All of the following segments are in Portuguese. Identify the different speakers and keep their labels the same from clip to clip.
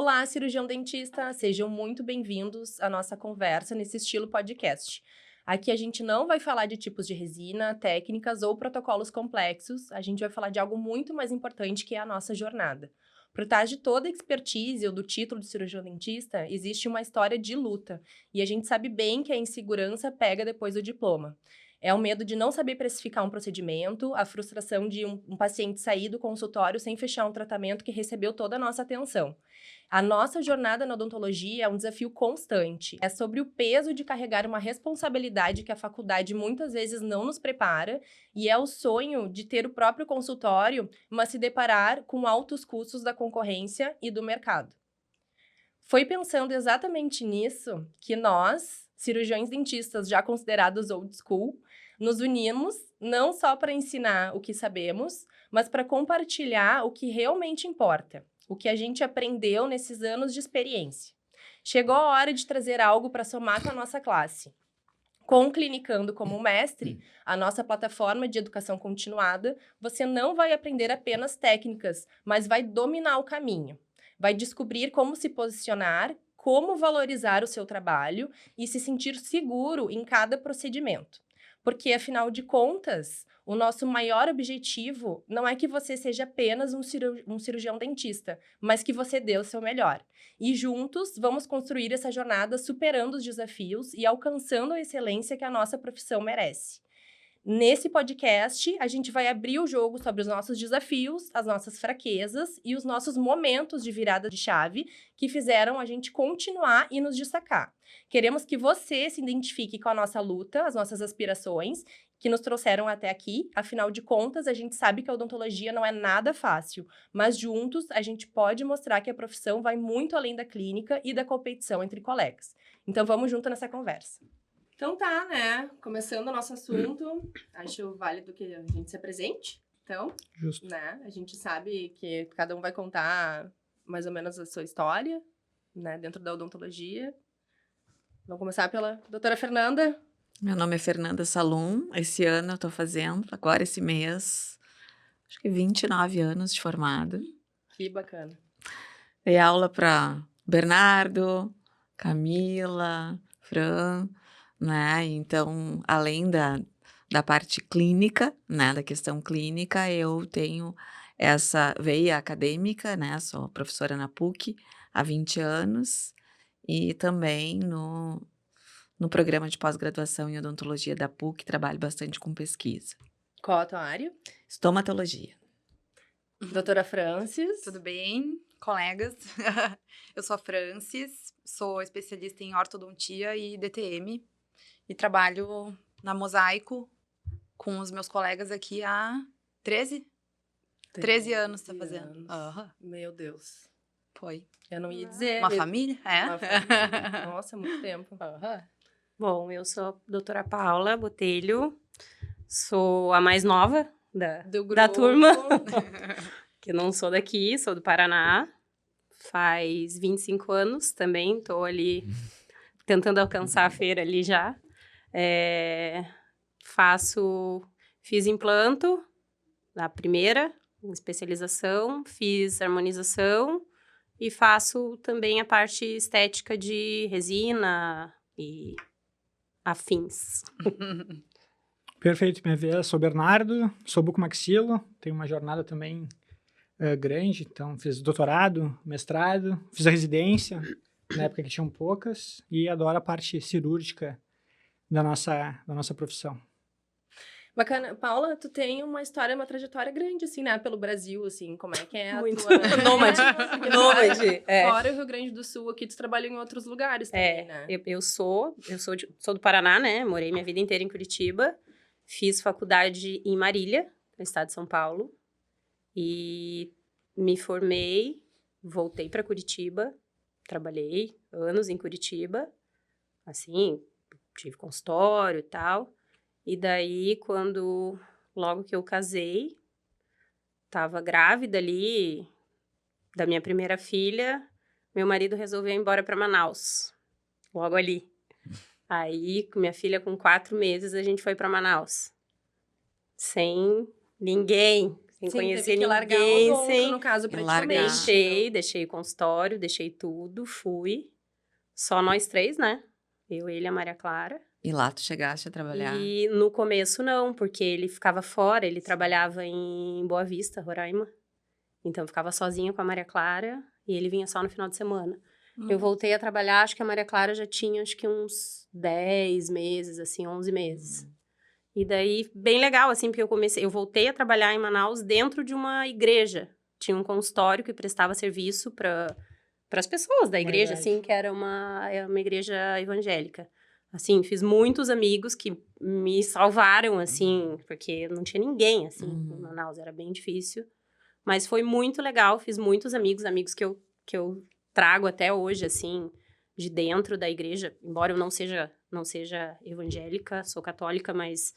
Speaker 1: Olá, cirurgião dentista, sejam muito bem-vindos à nossa conversa nesse estilo podcast. Aqui a gente não vai falar de tipos de resina, técnicas ou protocolos complexos, a gente vai falar de algo muito mais importante que é a nossa jornada. Por trás de toda a expertise ou do título de cirurgião dentista, existe uma história de luta, e a gente sabe bem que a insegurança pega depois do diploma. É o medo de não saber precificar um procedimento, a frustração de um paciente sair do consultório sem fechar um tratamento que recebeu toda a nossa atenção. A nossa jornada na odontologia é um desafio constante. É sobre o peso de carregar uma responsabilidade que a faculdade muitas vezes não nos prepara, e é o sonho de ter o próprio consultório, mas se deparar com altos custos da concorrência e do mercado. Foi pensando exatamente nisso que nós, cirurgiões dentistas já considerados old school, nos unimos não só para ensinar o que sabemos, mas para compartilhar o que realmente importa, o que a gente aprendeu nesses anos de experiência. Chegou a hora de trazer algo para somar com a nossa classe. Com o Clinicando como mestre, a nossa plataforma de educação continuada, você não vai aprender apenas técnicas, mas vai dominar o caminho. Vai descobrir como se posicionar, como valorizar o seu trabalho e se sentir seguro em cada procedimento. Porque, afinal de contas, o nosso maior objetivo não é que você seja apenas um cirurgião dentista, mas que você dê o seu melhor. E juntos, vamos construir essa jornada superando os desafios e alcançando a excelência que a nossa profissão merece. Nesse podcast, a gente vai abrir o jogo sobre os nossos desafios, as nossas fraquezas e os nossos momentos de virada de chave que fizeram a gente continuar e nos destacar. Queremos que você se identifique com a nossa luta, as nossas aspirações, que nos trouxeram até aqui. Afinal de contas, a gente sabe que a odontologia não é nada fácil, mas juntos a gente pode mostrar que a profissão vai muito além da clínica e da competição entre colegas. Então vamos junto nessa conversa. Então tá, né? Começando o nosso assunto, acho válido que a gente se apresente. Então,
Speaker 2: Justo.
Speaker 1: né? A gente sabe que cada um vai contar mais ou menos a sua história, né? Dentro da odontologia. Vamos começar pela doutora Fernanda.
Speaker 3: Meu nome é Fernanda Salum. Esse ano eu tô fazendo, agora esse mês, acho que 29 anos de formada.
Speaker 1: Que bacana.
Speaker 3: Dei aula para Bernardo, Camila, Fran, né? Então, além da parte clínica, né? Da questão clínica, eu tenho essa veia acadêmica, né? Sou professora na PUC há 20 anos e também no programa de pós-graduação em odontologia da PUC, trabalho bastante com pesquisa.
Speaker 1: Qual a tua área?
Speaker 3: Estomatologia.
Speaker 1: Doutora Francis.
Speaker 4: Tudo bem, colegas? Eu sou a Francis, sou especialista em ortodontia e DTM e trabalho na Mosaico com os meus colegas aqui há 13 anos, tá fazendo.
Speaker 1: Anos. Meu Deus.
Speaker 4: Foi.
Speaker 1: Eu não ia dizer.
Speaker 4: Uma família? É.
Speaker 1: Uma família. Nossa, muito tempo.
Speaker 5: Bom, eu sou a doutora Paula Botelho, sou a mais nova da turma, que não sou daqui, sou do Paraná, faz 25 anos também, tô ali tentando alcançar a feira ali já. Fiz implanto, na primeira especialização, fiz harmonização e faço também a parte estética de resina e afins.
Speaker 2: Perfeito, minha vez. Sou Bernardo, sou bucomaxilo, tenho uma jornada também grande, então fiz doutorado, mestrado, fiz a residência, na época que tinham poucas, e adoro a parte cirúrgica da nossa profissão.
Speaker 1: Bacana. Paula, tu tem uma história, uma trajetória grande, assim, né? Pelo Brasil, assim. Como é que é a
Speaker 5: Muito.
Speaker 1: tua...
Speaker 5: Nômade.
Speaker 1: Nômade.
Speaker 5: É.
Speaker 1: Fora o Rio Grande do Sul, aqui tu trabalhou em outros lugares também, né?
Speaker 5: Eu sou do Paraná, né? Morei minha vida inteira em Curitiba. Fiz faculdade em Marília, no estado de São Paulo. E me formei, voltei para Curitiba. Trabalhei anos em Curitiba. Assim, tive consultório e tal. E daí, logo que eu casei, tava grávida ali da minha primeira filha, meu marido resolveu ir embora para Manaus, logo ali. Aí, com minha filha com 4 meses, a gente foi para Manaus. Sem ninguém, sem
Speaker 1: Sim,
Speaker 5: conhecer
Speaker 1: teve que largar
Speaker 5: ninguém,
Speaker 1: o odonto,
Speaker 5: sem...
Speaker 1: no caso, pra te
Speaker 3: largar.
Speaker 1: também.
Speaker 5: Deixei o consultório, deixei tudo, fui. Só nós 3, né? Eu, ele e a Maria Clara.
Speaker 3: E lá tu chegaste a trabalhar.
Speaker 5: E no começo não, porque ele ficava fora, ele trabalhava em Boa Vista, Roraima. Então eu ficava sozinha com a Maria Clara e ele vinha só no final de semana. Eu voltei a trabalhar, acho que a Maria Clara já tinha acho que uns 10 meses, assim, 11 meses. E daí, bem legal, assim, porque eu voltei a trabalhar em Manaus dentro de uma igreja. Tinha um consultório que prestava serviço para as pessoas da igreja,
Speaker 2: Verdade.
Speaker 5: assim, que era uma igreja evangélica. Assim, fiz muitos amigos que me salvaram, assim, porque não tinha ninguém, assim, em Manaus, era bem difícil. Mas foi muito legal, fiz muitos amigos que eu trago até hoje, assim, de dentro da igreja, embora eu não seja evangélica, sou católica, mas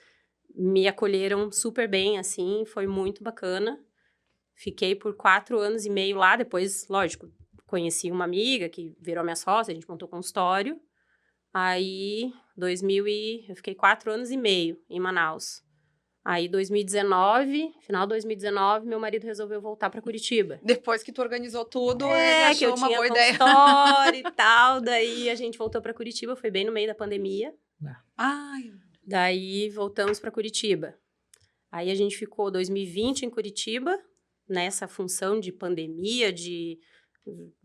Speaker 5: me acolheram super bem, assim, foi muito bacana. Fiquei por 4 anos e meio lá, depois, lógico, conheci uma amiga que virou minha sócia, a gente montou consultório. Aí, eu fiquei 4 anos e meio em Manaus. Aí, 2019, final de 2019, meu marido resolveu voltar para Curitiba.
Speaker 4: Depois que tu organizou tudo, ele achou
Speaker 5: que eu
Speaker 4: uma
Speaker 5: tinha
Speaker 4: boa ideia.
Speaker 5: consultório e tal. Daí, a gente voltou para Curitiba, foi bem no meio da pandemia.
Speaker 4: Ai,
Speaker 5: Daí, voltamos para Curitiba. Aí, a gente ficou 2020 em Curitiba, nessa função de pandemia, de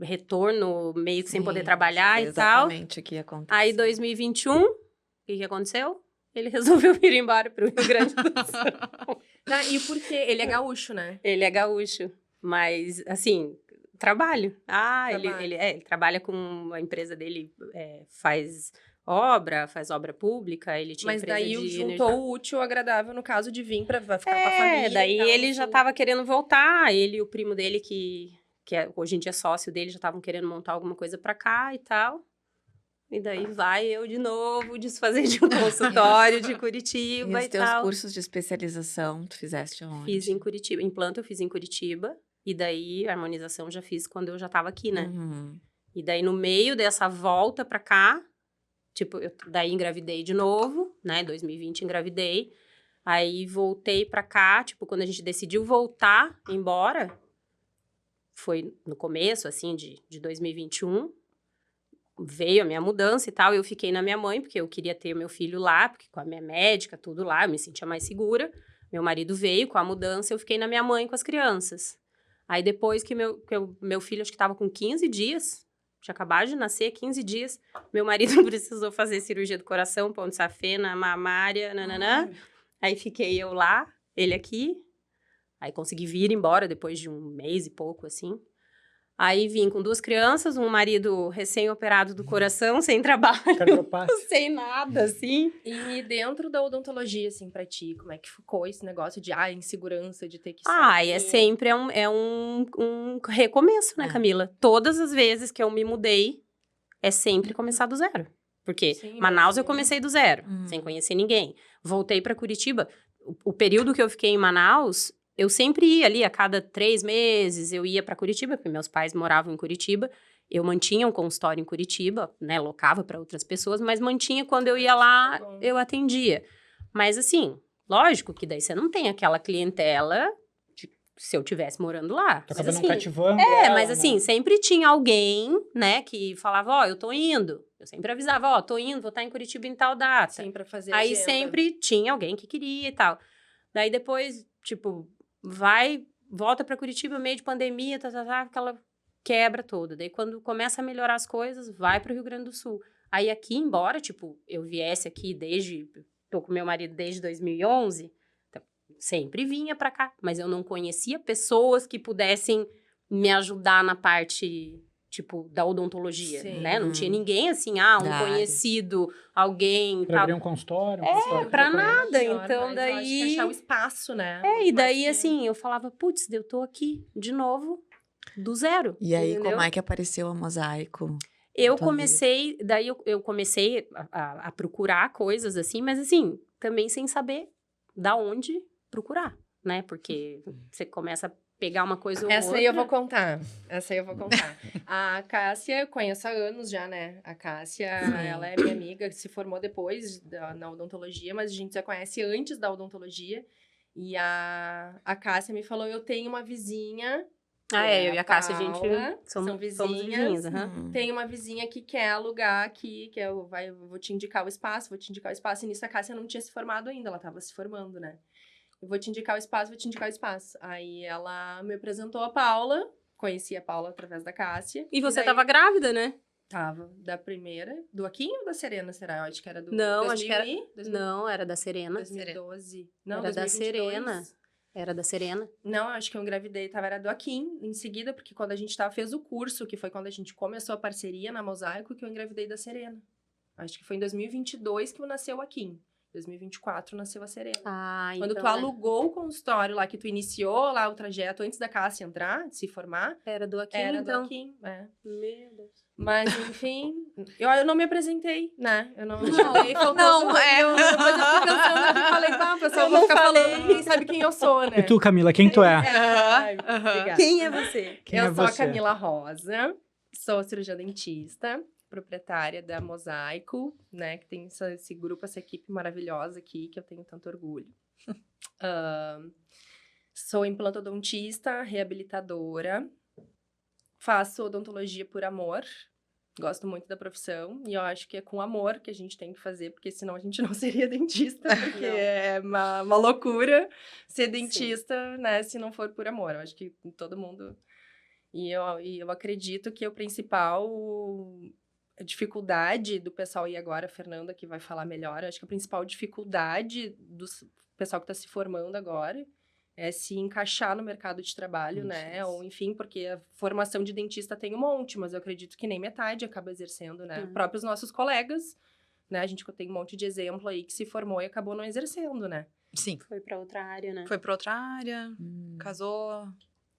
Speaker 5: retorno meio que sem poder trabalhar e tal.
Speaker 3: Exatamente o que aconteceu.
Speaker 5: Aí, 2021, o que aconteceu? Ele resolveu vir embora pro Rio Grande do Sul.
Speaker 1: Tá, e por quê? Ele é gaúcho, né?
Speaker 5: Ele é gaúcho, mas, assim, trabalho.
Speaker 1: Trabalho.
Speaker 5: Ele trabalha com a empresa dele, faz obra pública, ele tinha
Speaker 1: Mas
Speaker 5: empresa
Speaker 1: daí
Speaker 5: de
Speaker 1: juntou
Speaker 5: energia.
Speaker 1: o útil ao agradável, no caso de vir pra ficar com a família.
Speaker 5: Daí
Speaker 1: e tal,
Speaker 5: ele
Speaker 1: no
Speaker 5: já
Speaker 1: sul.
Speaker 5: tava querendo voltar, ele e o primo dele, hoje em dia é sócio dele, já estavam querendo montar alguma coisa pra cá e tal. E daí vai eu de novo desfazer de um consultório de
Speaker 3: E
Speaker 5: Curitiba
Speaker 3: os
Speaker 5: e
Speaker 3: teus
Speaker 5: tal.
Speaker 3: cursos de especialização, tu fizeste onde?
Speaker 5: Fiz em Curitiba. Implante eu fiz em Curitiba. E daí, a harmonização já fiz quando eu já tava aqui, né?
Speaker 3: Uhum.
Speaker 5: E daí, no meio dessa volta pra cá, tipo, eu daí engravidei de novo, né? 2020 engravidei. Aí, voltei pra cá, tipo, quando a gente decidiu voltar embora, foi no começo, assim, de 2021, veio a minha mudança e tal, eu fiquei na minha mãe, porque eu queria ter meu filho lá, porque com a minha médica, tudo lá, eu me sentia mais segura. Meu marido veio com a mudança, eu fiquei na minha mãe com as crianças. Aí depois que meu filho, acho que estava com 15 dias, tinha acabado de nascer, 15 dias, meu marido precisou fazer cirurgia do coração, ponte safena, mamária, nananã. Aí fiquei eu lá, ele aqui. Aí consegui vir embora depois de 1 mês e pouco, assim. Aí vim com 2 crianças, um marido recém-operado do coração, sem trabalho,
Speaker 2: Cardiopátia.
Speaker 5: sem nada, assim.
Speaker 1: E dentro da odontologia, assim, pra ti, como é que ficou esse negócio de, insegurança, de ter que
Speaker 5: E
Speaker 1: sair?
Speaker 5: sempre um recomeço, né,
Speaker 3: É.
Speaker 5: Camila? Todas as vezes que eu me mudei, é sempre começar do zero. Porque
Speaker 1: Sim,
Speaker 5: Manaus eu
Speaker 1: imagino.
Speaker 5: comecei do zero, sem conhecer ninguém. Voltei pra Curitiba. O período que eu fiquei em Manaus, eu sempre ia ali, a cada 3 meses, eu ia pra Curitiba, porque meus pais moravam em Curitiba. Eu mantinha um consultório em Curitiba, né, locava pra outras pessoas, mas mantinha quando eu ia lá,
Speaker 1: Bom.
Speaker 5: eu atendia. Mas assim, lógico que daí você não tem aquela clientela se eu tivesse morando lá.
Speaker 2: Tu
Speaker 5: Mas,
Speaker 2: acaba não
Speaker 5: assim,
Speaker 2: cativando ela,
Speaker 5: mas
Speaker 2: né?
Speaker 5: assim, sempre tinha alguém, né, que falava, eu tô indo. Eu sempre avisava, tô indo, vou estar em Curitiba em tal data.
Speaker 1: Sim, pra fazer
Speaker 5: Aí
Speaker 1: agenda.
Speaker 5: sempre tinha alguém que queria e tal. Daí depois, tipo, volta pra Curitiba, meio de pandemia, aquela quebra toda. Daí quando começa a melhorar as coisas, vai pro Rio Grande do Sul. Aí aqui, embora, tipo, eu viesse aqui tô com meu marido desde 2011, então, sempre vinha pra cá. Mas eu não conhecia pessoas que pudessem me ajudar na parte, tipo, da odontologia,
Speaker 1: Sim.
Speaker 5: né? Não tinha ninguém assim, um
Speaker 3: Da área.
Speaker 5: conhecido, alguém e
Speaker 2: Pra
Speaker 5: tal.
Speaker 2: abrir um consultório. Um consultório que
Speaker 5: pra
Speaker 2: já conhece.
Speaker 5: nada.
Speaker 1: Melhor,
Speaker 5: Então,
Speaker 1: mas eu acho que
Speaker 5: daí-
Speaker 1: achar o espaço, né?
Speaker 5: E
Speaker 1: Muito
Speaker 5: daí,
Speaker 1: mais que-
Speaker 5: assim, eu falava, putz, eu tô aqui de novo, do zero.
Speaker 3: E aí,
Speaker 5: entendeu?
Speaker 3: como é que apareceu a Mosaico?
Speaker 5: Eu
Speaker 3: tua
Speaker 5: comecei, daí eu comecei a procurar coisas assim, mas assim, também sem saber da onde procurar, né? Porque você começa a pegar uma coisa ou
Speaker 1: Essa
Speaker 5: outra.
Speaker 1: aí eu vou contar. A Cássia, eu conheço há anos já, né? A Cássia, ela é minha amiga, se formou depois na odontologia, mas a gente já conhece antes da odontologia. E a Cássia me falou, eu tenho uma vizinha...
Speaker 5: Eu e a Cássia, a gente
Speaker 1: Paula,
Speaker 5: somos
Speaker 1: são
Speaker 5: vizinhas.
Speaker 1: vizinhas.
Speaker 5: Aham.
Speaker 1: Tem uma vizinha que quer alugar aqui, que eu vou te indicar o espaço, E nisso a Cássia não tinha se formado ainda, ela tava se formando, né? Eu vou te indicar o espaço. Aí ela me apresentou a Paula, conheci a Paula através da Cássia.
Speaker 5: E você
Speaker 1: daí-
Speaker 5: tava grávida, né?
Speaker 1: Tava. Da primeira, do Aquim ou da Serena, será? Eu acho que era do...
Speaker 5: Não, acho que era...
Speaker 1: 2000,
Speaker 5: Não, era da Serena.
Speaker 1: 2012. Não,
Speaker 5: Era da
Speaker 1: 2022.
Speaker 5: Serena. Era da Serena.
Speaker 1: Não, acho que eu engravidei, era do Aquim, em seguida, porque quando a gente fez o curso, que foi quando a gente começou a parceria na Mosaico, que eu engravidei da Serena. Acho que foi em 2022 que nasceu o Aquim. 2024 nasceu a Serena. Quando
Speaker 5: Então,
Speaker 1: tu alugou o consultório lá, que tu iniciou lá o trajeto antes da Cássia entrar, de se formar,
Speaker 5: Era do Aquim,
Speaker 1: era
Speaker 5: então.
Speaker 1: do Aquim,
Speaker 5: Meu Deus.
Speaker 1: Mas, enfim, eu não me apresentei, né? Eu não
Speaker 4: Não,
Speaker 1: falei, faltou
Speaker 4: não,
Speaker 1: tudo. Depois eu fiquei pensando aqui e falei, o pessoal
Speaker 5: Eu
Speaker 1: vai
Speaker 5: não
Speaker 1: ficar
Speaker 5: falei.
Speaker 1: falando, ninguém sabe quem eu sou, né?
Speaker 2: E tu, Camila, quem tu é?
Speaker 1: Ai, obrigada.
Speaker 5: Quem é você?
Speaker 2: Quem
Speaker 1: Eu
Speaker 2: é
Speaker 1: sou a
Speaker 2: você?
Speaker 1: Camila Rosa, sou cirurgiã dentista, proprietária da Mosaico, né? Que tem esse grupo, essa equipe maravilhosa aqui, que eu tenho tanto orgulho. Sou implantodontista, reabilitadora, faço odontologia por amor, gosto muito da profissão e eu acho que é com amor que a gente tem que fazer, porque senão a gente não seria dentista, porque
Speaker 5: Não.
Speaker 1: é uma loucura ser dentista, né, se não for por amor. Eu acho que todo mundo... E eu acredito que o principal... A dificuldade do pessoal, e agora a Fernanda que vai falar melhor, acho que a principal dificuldade do pessoal que está se formando agora é se encaixar no mercado de trabalho, né? Ou enfim, porque a formação de dentista tem um monte, mas eu acredito que nem metade acaba exercendo, né? Próprios nossos colegas, né? A gente tem um monte de exemplo aí que se formou e acabou não exercendo, né?
Speaker 4: Sim.
Speaker 5: Foi pra outra área, né?
Speaker 4: Foi pra outra área, casou,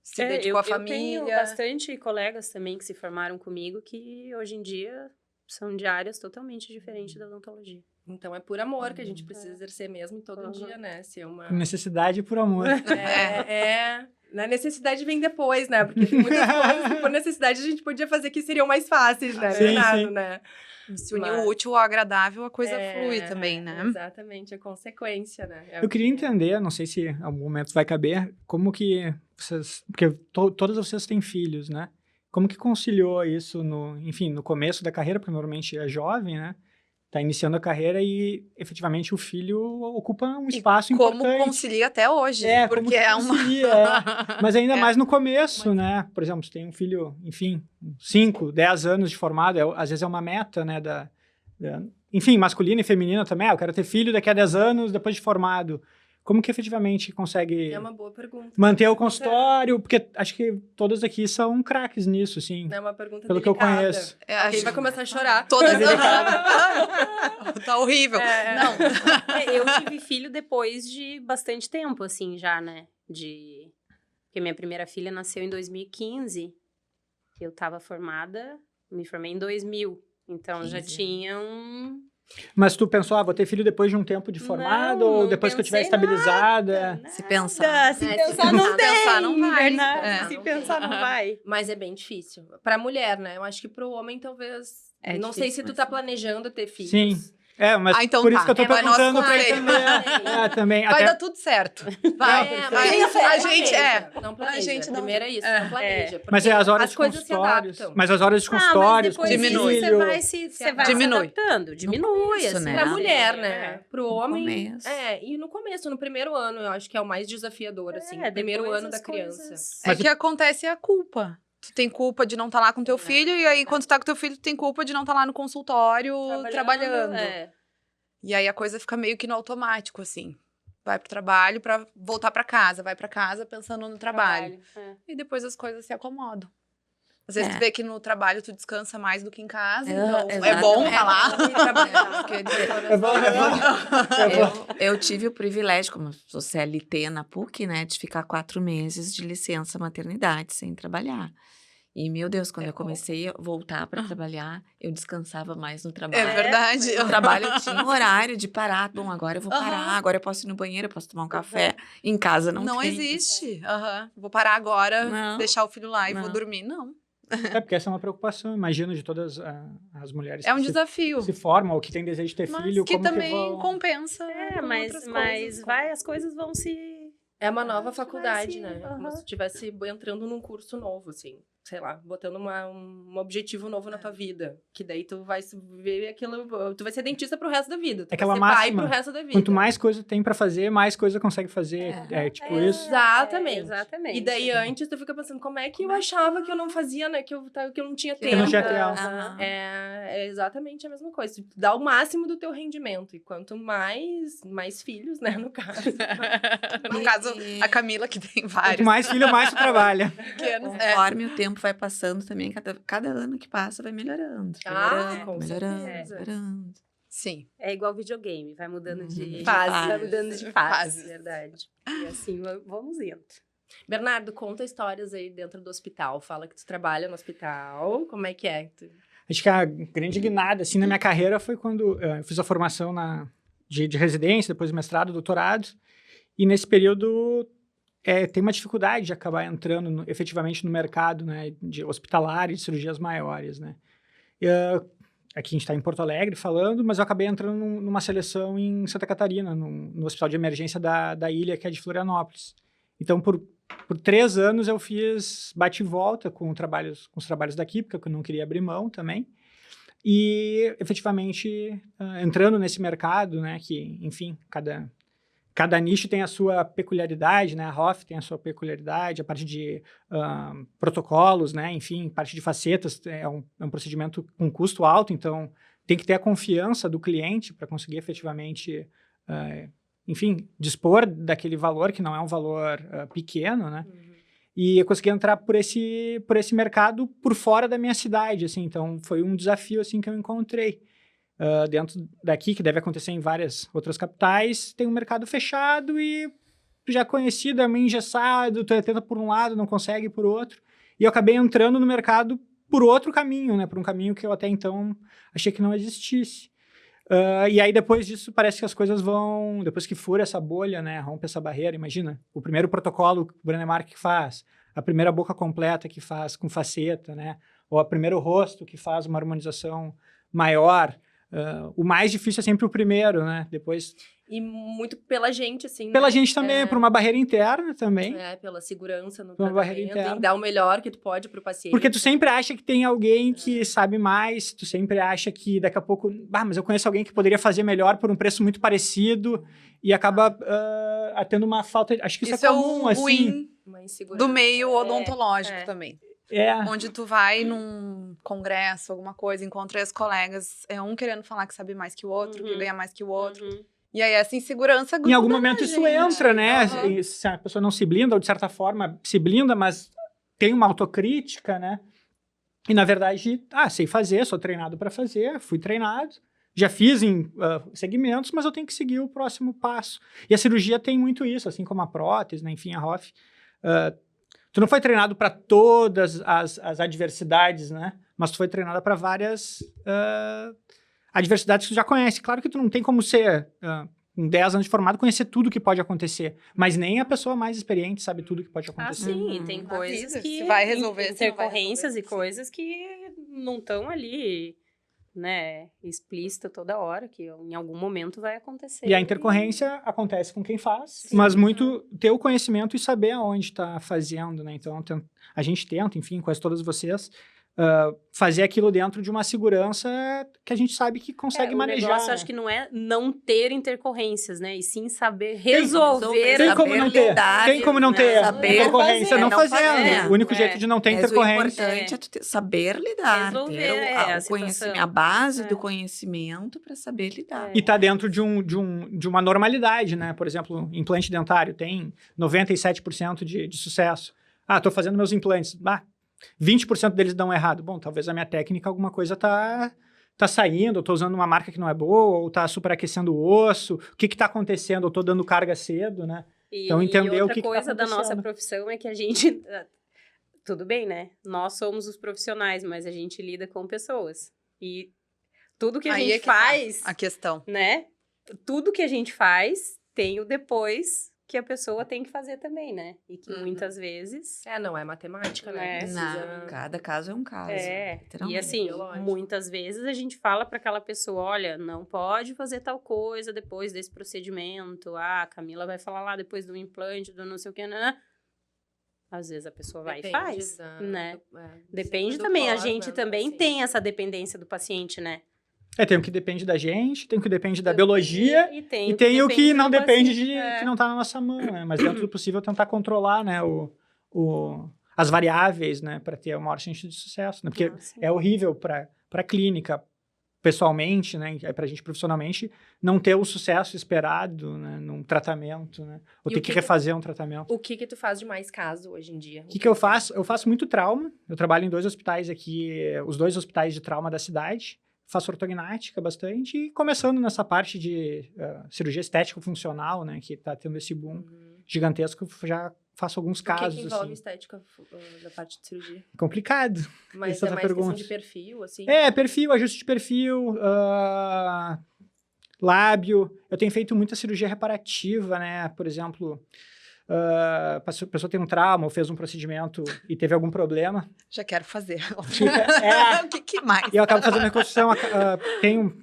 Speaker 4: se
Speaker 5: É,
Speaker 4: dedicou à
Speaker 5: eu
Speaker 4: família.
Speaker 5: tenho bastante colegas também que se formaram comigo que hoje em dia são de áreas totalmente diferentes da odontologia.
Speaker 1: Então é por amor que a gente precisa exercer mesmo todo
Speaker 5: Uhum.
Speaker 1: dia, né? Ser uma...
Speaker 2: Necessidade por amor.
Speaker 1: Na necessidade vem depois, né? Porque tem muitas coisas que por necessidade a gente podia fazer que seriam mais fáceis, né?
Speaker 2: Sim,
Speaker 1: Bernardo,
Speaker 2: sim.
Speaker 1: né?
Speaker 4: Se unir
Speaker 1: Mas-
Speaker 4: o útil ao agradável, a coisa flui também, né?
Speaker 1: Exatamente, a consequência, né?
Speaker 2: Eu queria entender, não sei se em algum momento vai caber, como que vocês... Porque todas vocês têm filhos, né? Como que conciliou isso no começo da carreira, porque normalmente é jovem, né? Tá iniciando a carreira e, efetivamente, o filho ocupa um espaço
Speaker 4: Como
Speaker 2: importante.
Speaker 4: concilia até hoje.
Speaker 2: Como
Speaker 4: porque é uma.
Speaker 2: concilia, Mas ainda mais no começo, né? Por exemplo, você tem um filho, enfim, 5, 10 anos de formado, às vezes é uma meta, né? Enfim, masculina e feminina também. Eu quero ter filho daqui a 10 anos, depois de formado. Como que efetivamente consegue
Speaker 1: É uma boa pergunta.
Speaker 2: manter o consultório? Porque acho que todos aqui são craques nisso, assim.
Speaker 1: É uma pergunta
Speaker 2: Pelo que eu
Speaker 1: delicada.
Speaker 2: conheço.
Speaker 1: Alguém vai começar a chorar.
Speaker 4: Todas.
Speaker 2: É
Speaker 4: Tá horrível. Não.
Speaker 5: Eu tive filho depois de bastante tempo, assim, já, né? Porque minha primeira filha nasceu em 2015. Eu tava formada, me formei em 2000. Então, já
Speaker 4: 15
Speaker 5: tinha um...
Speaker 2: Mas tu pensou, vou ter filho depois de um tempo de formado?
Speaker 5: Não,
Speaker 2: ou
Speaker 5: não
Speaker 2: depois que eu estiver
Speaker 5: pensei
Speaker 2: estabilizada?
Speaker 3: Se pensar.
Speaker 5: Se
Speaker 1: É,
Speaker 5: pensar,
Speaker 1: se
Speaker 5: não tem.
Speaker 4: pensar, não vai.
Speaker 5: Bernardo.
Speaker 4: É.
Speaker 5: Se pensar, não vai.
Speaker 1: Mas é bem difícil. Pra mulher, né? Eu acho que pro homem, talvez...
Speaker 3: É
Speaker 1: não sei
Speaker 3: difícil,
Speaker 1: se tu
Speaker 3: mas
Speaker 1: tá
Speaker 3: sim.
Speaker 1: planejando ter filhos.
Speaker 2: Sim. Mas
Speaker 4: Então
Speaker 2: por
Speaker 4: tá.
Speaker 2: isso que eu tô
Speaker 4: É, mas nós
Speaker 2: perguntando pra
Speaker 4: conselho.
Speaker 2: entender. Também.
Speaker 4: Vai
Speaker 2: Até...
Speaker 4: dar tudo certo. Vai.
Speaker 1: É,
Speaker 2: Não,
Speaker 1: mas
Speaker 4: Quem
Speaker 1: não
Speaker 4: a
Speaker 1: planeja,
Speaker 4: gente
Speaker 1: Não planeja.
Speaker 4: A gente não-
Speaker 1: Primeiro é isso,
Speaker 4: É.
Speaker 1: não planeja.
Speaker 2: Mas
Speaker 1: porque
Speaker 2: as horas
Speaker 1: as
Speaker 2: de
Speaker 1: coisas se
Speaker 2: consultórios.
Speaker 1: adaptam.
Speaker 2: Mas as horas de
Speaker 5: Mas
Speaker 2: consultórios,
Speaker 5: depois
Speaker 2: com
Speaker 4: diminui.
Speaker 5: disso,
Speaker 2: filho.
Speaker 5: você vai
Speaker 4: Diminui.
Speaker 5: se adaptando. Diminui,
Speaker 3: começo,
Speaker 5: assim.
Speaker 3: né?
Speaker 1: Pra
Speaker 3: Sim.
Speaker 1: mulher, né? Pro
Speaker 3: No
Speaker 1: homem.
Speaker 3: começo.
Speaker 1: E no começo, no primeiro ano, eu acho que é o mais desafiador, assim. O primeiro
Speaker 5: depois
Speaker 1: ano
Speaker 5: as
Speaker 1: da criança.
Speaker 5: coisas-
Speaker 4: É que acontece a culpa. Tu tem culpa de não estar lá com teu filho, e aí quando tu tá com teu filho, tu tem culpa de não estar lá no consultório trabalhando.
Speaker 5: É.
Speaker 4: E aí a coisa fica meio que no automático, assim. Vai pro trabalho pra voltar pra casa, vai pra casa pensando no trabalho. E depois as coisas se acomodam. Às vezes tu vê que no trabalho tu descansa mais do que em casa, então é bom
Speaker 3: exatamente.
Speaker 4: falar.
Speaker 2: É bom.
Speaker 3: Eu tive o privilégio, como sou CLT na PUC, né, de ficar 4 meses de licença maternidade sem trabalhar. E, meu Deus, quando eu comecei a voltar para trabalhar, eu descansava mais no trabalho.
Speaker 4: É verdade.
Speaker 3: No trabalho eu tinha um horário de parar. Bom, agora eu vou parar,
Speaker 4: Aham.
Speaker 3: agora eu posso ir no banheiro, eu posso tomar um café. Em casa não tem.
Speaker 4: existe. Vou parar agora,
Speaker 3: Não.
Speaker 4: deixar o filho lá e vou
Speaker 3: Não.
Speaker 4: dormir. Não.
Speaker 2: Porque essa é uma preocupação, imagino, de todas as mulheres
Speaker 4: É um
Speaker 2: que
Speaker 4: desafio.
Speaker 2: se formam ou que têm desejo de ter
Speaker 4: Mas
Speaker 2: filho.
Speaker 4: que
Speaker 2: como
Speaker 4: também
Speaker 2: que vão...
Speaker 4: compensa. com
Speaker 5: Mas
Speaker 4: outras coisas.
Speaker 5: as coisas vão se
Speaker 1: É uma nova
Speaker 5: Ah,
Speaker 1: faculdade,
Speaker 5: tivesse,
Speaker 1: né? Como
Speaker 5: aham.
Speaker 1: se estivesse entrando num curso novo, assim. Sei lá, botando um objetivo novo na tua vida. Que daí tu vai ver aquilo... Tu vai ser dentista pro resto da vida. Tu
Speaker 2: É aquela
Speaker 1: vai ser pai
Speaker 2: máxima,
Speaker 1: pro resto da vida.
Speaker 2: Quanto mais coisa tem pra fazer, mais coisa consegue fazer. É tipo isso.
Speaker 1: Exatamente.
Speaker 5: Exatamente.
Speaker 1: E daí, antes, tu fica pensando, como é que eu achava que eu não fazia, né? Que eu não tinha
Speaker 3: Que
Speaker 1: tempo.
Speaker 2: eu não tinha tempo.
Speaker 3: Aham.
Speaker 1: É exatamente a mesma coisa. Tu dá o máximo do teu rendimento. E quanto mais filhos, né, no caso.
Speaker 4: No caso, a Camila, que tem
Speaker 2: Quanto
Speaker 4: vários
Speaker 2: mais filho, mais tu trabalha.
Speaker 4: pequenos.
Speaker 3: Conforme o tempo vai passando também, cada ano que passa vai melhorando.
Speaker 1: Ah, com
Speaker 3: melhorando,
Speaker 1: certeza.
Speaker 3: melhorando.
Speaker 4: Sim.
Speaker 5: É igual videogame, vai mudando de
Speaker 1: Fase.
Speaker 5: vai mudando de fase,
Speaker 4: Fases.
Speaker 5: verdade. E assim vamos indo.
Speaker 1: Bernardo, conta histórias aí dentro do hospital. Fala que tu trabalha no hospital. Como é que é?
Speaker 2: Acho que a grande guinada, assim, na minha carreira foi quando eu fiz a formação de residência, depois mestrado, doutorado. E nesse período tem uma dificuldade de acabar entrando efetivamente no mercado, né, de hospitalar e de cirurgias maiores, né. Aqui a gente está em Porto Alegre falando, mas eu acabei entrando numa seleção em Santa Catarina, no hospital de emergência da ilha, que é de Florianópolis. Então, por 3 anos eu fiz bate e volta com os trabalhos daqui, porque eu não queria abrir mão também. E, efetivamente, entrando nesse mercado, né, que, enfim, cada nicho tem a sua peculiaridade, né, a ROF tem a sua peculiaridade, a parte de protocolos, né, enfim, parte de facetas, é um procedimento com custo alto, então tem que ter a confiança do cliente para conseguir efetivamente enfim, dispor daquele valor, que não é um valor pequeno, né? E eu consegui entrar por esse mercado por fora da minha cidade, assim. Então, foi um desafio, assim, que eu encontrei. Dentro daqui, que deve acontecer em várias outras capitais, tem um mercado fechado e já conhecido, é meio engessado, tu tenta por um lado, não consegue por outro. E eu acabei entrando no mercado por outro caminho, né? Por um caminho que eu até então achei que não existisse. E aí, depois disso, parece que as coisas vão... Depois que fura essa bolha, né? Rompe essa barreira, imagina. O primeiro protocolo que o Branemark faz, a primeira boca completa que faz com faceta, né? Ou o primeiro rosto que faz uma harmonização maior. O mais difícil é sempre o primeiro, né? Depois...
Speaker 1: E muito pela gente, assim,
Speaker 2: Pela
Speaker 1: né?
Speaker 2: gente também, por uma barreira interna também.
Speaker 1: Pela segurança no
Speaker 2: Por uma barreira
Speaker 1: tratamento,
Speaker 2: interna.
Speaker 1: em dar o melhor que tu pode pro paciente.
Speaker 2: Porque tu sempre acha que tem alguém que sabe mais, tu sempre acha que daqui a pouco... mas eu conheço alguém que poderia fazer melhor por um preço muito parecido e acaba tendo uma falta... Acho que isso é comum,
Speaker 4: o
Speaker 2: assim.
Speaker 4: ruim
Speaker 1: Uma insegurança.
Speaker 4: do meio odontológico também.
Speaker 2: É.
Speaker 4: Onde tu vai num congresso, alguma coisa, encontra os colegas, um querendo falar que sabe mais que o outro, que ganha mais que o outro. E aí essa insegurança gruda
Speaker 2: Em algum
Speaker 4: na
Speaker 2: momento isso
Speaker 4: gente.
Speaker 2: entra, né?
Speaker 4: Uhum.
Speaker 2: E se a pessoa não se blinda, ou de certa forma se blinda, mas tem uma autocrítica, né? E na verdade, sei fazer, sou treinado para fazer, fui treinado, já fiz em segmentos, mas eu tenho que seguir o próximo passo. E a cirurgia tem muito isso, assim como a prótese, né? Enfim, a ROF. Tu não foi treinado para todas as adversidades, né? Mas tu foi treinado para várias adversidades que tu já conhece. Claro que tu não tem como ser, com 10 anos de formado, conhecer tudo que pode acontecer. Mas nem a pessoa mais experiente sabe tudo que pode acontecer.
Speaker 5: Sim, tem
Speaker 4: Na
Speaker 5: coisas
Speaker 4: vida,
Speaker 5: que...
Speaker 4: se vai resolver, se não vai
Speaker 5: intercorrências
Speaker 4: resolver,
Speaker 5: e coisas que não estão ali, né, explícita toda hora, que em algum momento vai acontecer.
Speaker 2: E a intercorrência acontece com quem faz,
Speaker 5: Sim.
Speaker 2: mas muito ter o conhecimento e saber aonde está fazendo, né? Então, a gente tenta, enfim, quase todas vocês, fazer aquilo dentro de uma segurança que a gente sabe que consegue manejar.
Speaker 5: O negócio,
Speaker 2: né?
Speaker 5: acho que não é não ter intercorrências, né? E sim saber
Speaker 3: Resolver,
Speaker 5: resolver.
Speaker 2: Tem como não ter.
Speaker 3: lidar,
Speaker 2: Tem como não ter
Speaker 3: saber
Speaker 2: intercorrência
Speaker 3: fazer,
Speaker 2: não
Speaker 3: não
Speaker 2: fazendo.
Speaker 3: fazer.
Speaker 2: O único jeito de não ter
Speaker 3: Mas
Speaker 2: intercorrência.
Speaker 3: o importante é tu saber lidar,
Speaker 5: Resolver,
Speaker 3: ter
Speaker 5: a
Speaker 3: o
Speaker 5: situação.
Speaker 3: conhecimento, a base
Speaker 5: É.
Speaker 3: do conhecimento para saber lidar.
Speaker 2: E tá dentro de uma normalidade, né? Por exemplo, implante dentário tem 97% de sucesso. Tô fazendo meus implantes. 20% deles dão errado. Bom, talvez a minha técnica, alguma coisa tá saindo, eu tô usando uma marca que não é boa, ou tá superaquecendo o osso, o que tá acontecendo, eu tô dando carga cedo, né? Então, entender
Speaker 5: e
Speaker 2: o
Speaker 5: outra
Speaker 2: que tá
Speaker 5: coisa da nossa
Speaker 2: acontecendo.
Speaker 5: profissão é que a gente... Tudo bem, né? Nós somos os profissionais, mas a gente lida com pessoas. E tudo que a
Speaker 4: Aí
Speaker 5: gente
Speaker 4: é que tá
Speaker 5: faz,
Speaker 4: a questão.
Speaker 5: né? Tudo que a gente faz tem o depois que a pessoa tem que fazer também, né? E que muitas vezes...
Speaker 1: Não é matemática, né?
Speaker 3: Não, cada caso é um caso.
Speaker 5: E
Speaker 3: literalmente.
Speaker 5: assim,
Speaker 1: Biológico.
Speaker 5: muitas vezes a gente fala para aquela pessoa, olha, não pode fazer tal coisa depois desse procedimento. Ah, a Camila vai falar lá depois do implante, do não sei o que, né? Às vezes a pessoa vai e faz, né? Depende
Speaker 1: do
Speaker 5: também, a
Speaker 1: pós,
Speaker 5: gente
Speaker 1: né, do
Speaker 5: também
Speaker 1: paciente.
Speaker 5: tem essa dependência do paciente, né?
Speaker 2: Tem o que depende da gente, tem o que depende da biologia,
Speaker 5: E
Speaker 2: e
Speaker 5: tem
Speaker 2: tem o que
Speaker 5: depende
Speaker 2: não
Speaker 5: do
Speaker 2: depende
Speaker 5: paciente.
Speaker 2: que não tá na nossa mão, né? Mas dentro do possível tentar controlar, né, as variáveis, né, para ter a maior chance de sucesso, né? Porque
Speaker 5: Sim.
Speaker 2: é horrível para a clínica, pessoalmente, né, para a gente profissionalmente, não ter o sucesso esperado, né, num tratamento, né? Ou
Speaker 1: E
Speaker 2: ter
Speaker 1: o
Speaker 2: que
Speaker 1: que
Speaker 2: refazer um tratamento.
Speaker 1: O que tu faz de mais caso hoje em dia?
Speaker 2: O que eu faço? Eu faço muito trauma. Eu trabalho em 2 hospitais aqui, os 2 hospitais de trauma da cidade. Faço ortognática bastante e começando nessa parte de cirurgia estética funcional, né, que tá tendo esse boom gigantesco, já faço alguns
Speaker 1: O
Speaker 2: casos,
Speaker 1: que envolve
Speaker 2: assim.
Speaker 1: estética da parte de cirurgia?
Speaker 2: Complicado.
Speaker 1: Mas
Speaker 2: Essa
Speaker 1: é
Speaker 2: é a
Speaker 1: mais questão
Speaker 2: pergunta.
Speaker 1: de perfil, assim?
Speaker 2: Perfil, ajuste de perfil, lábio. Eu tenho feito muita cirurgia reparativa, né, por exemplo... a pessoa tem um trauma ou fez um procedimento e teve algum problema.
Speaker 4: Já quero fazer.
Speaker 2: É.
Speaker 4: O que mais?
Speaker 2: E eu acabo fazendo reconstrução.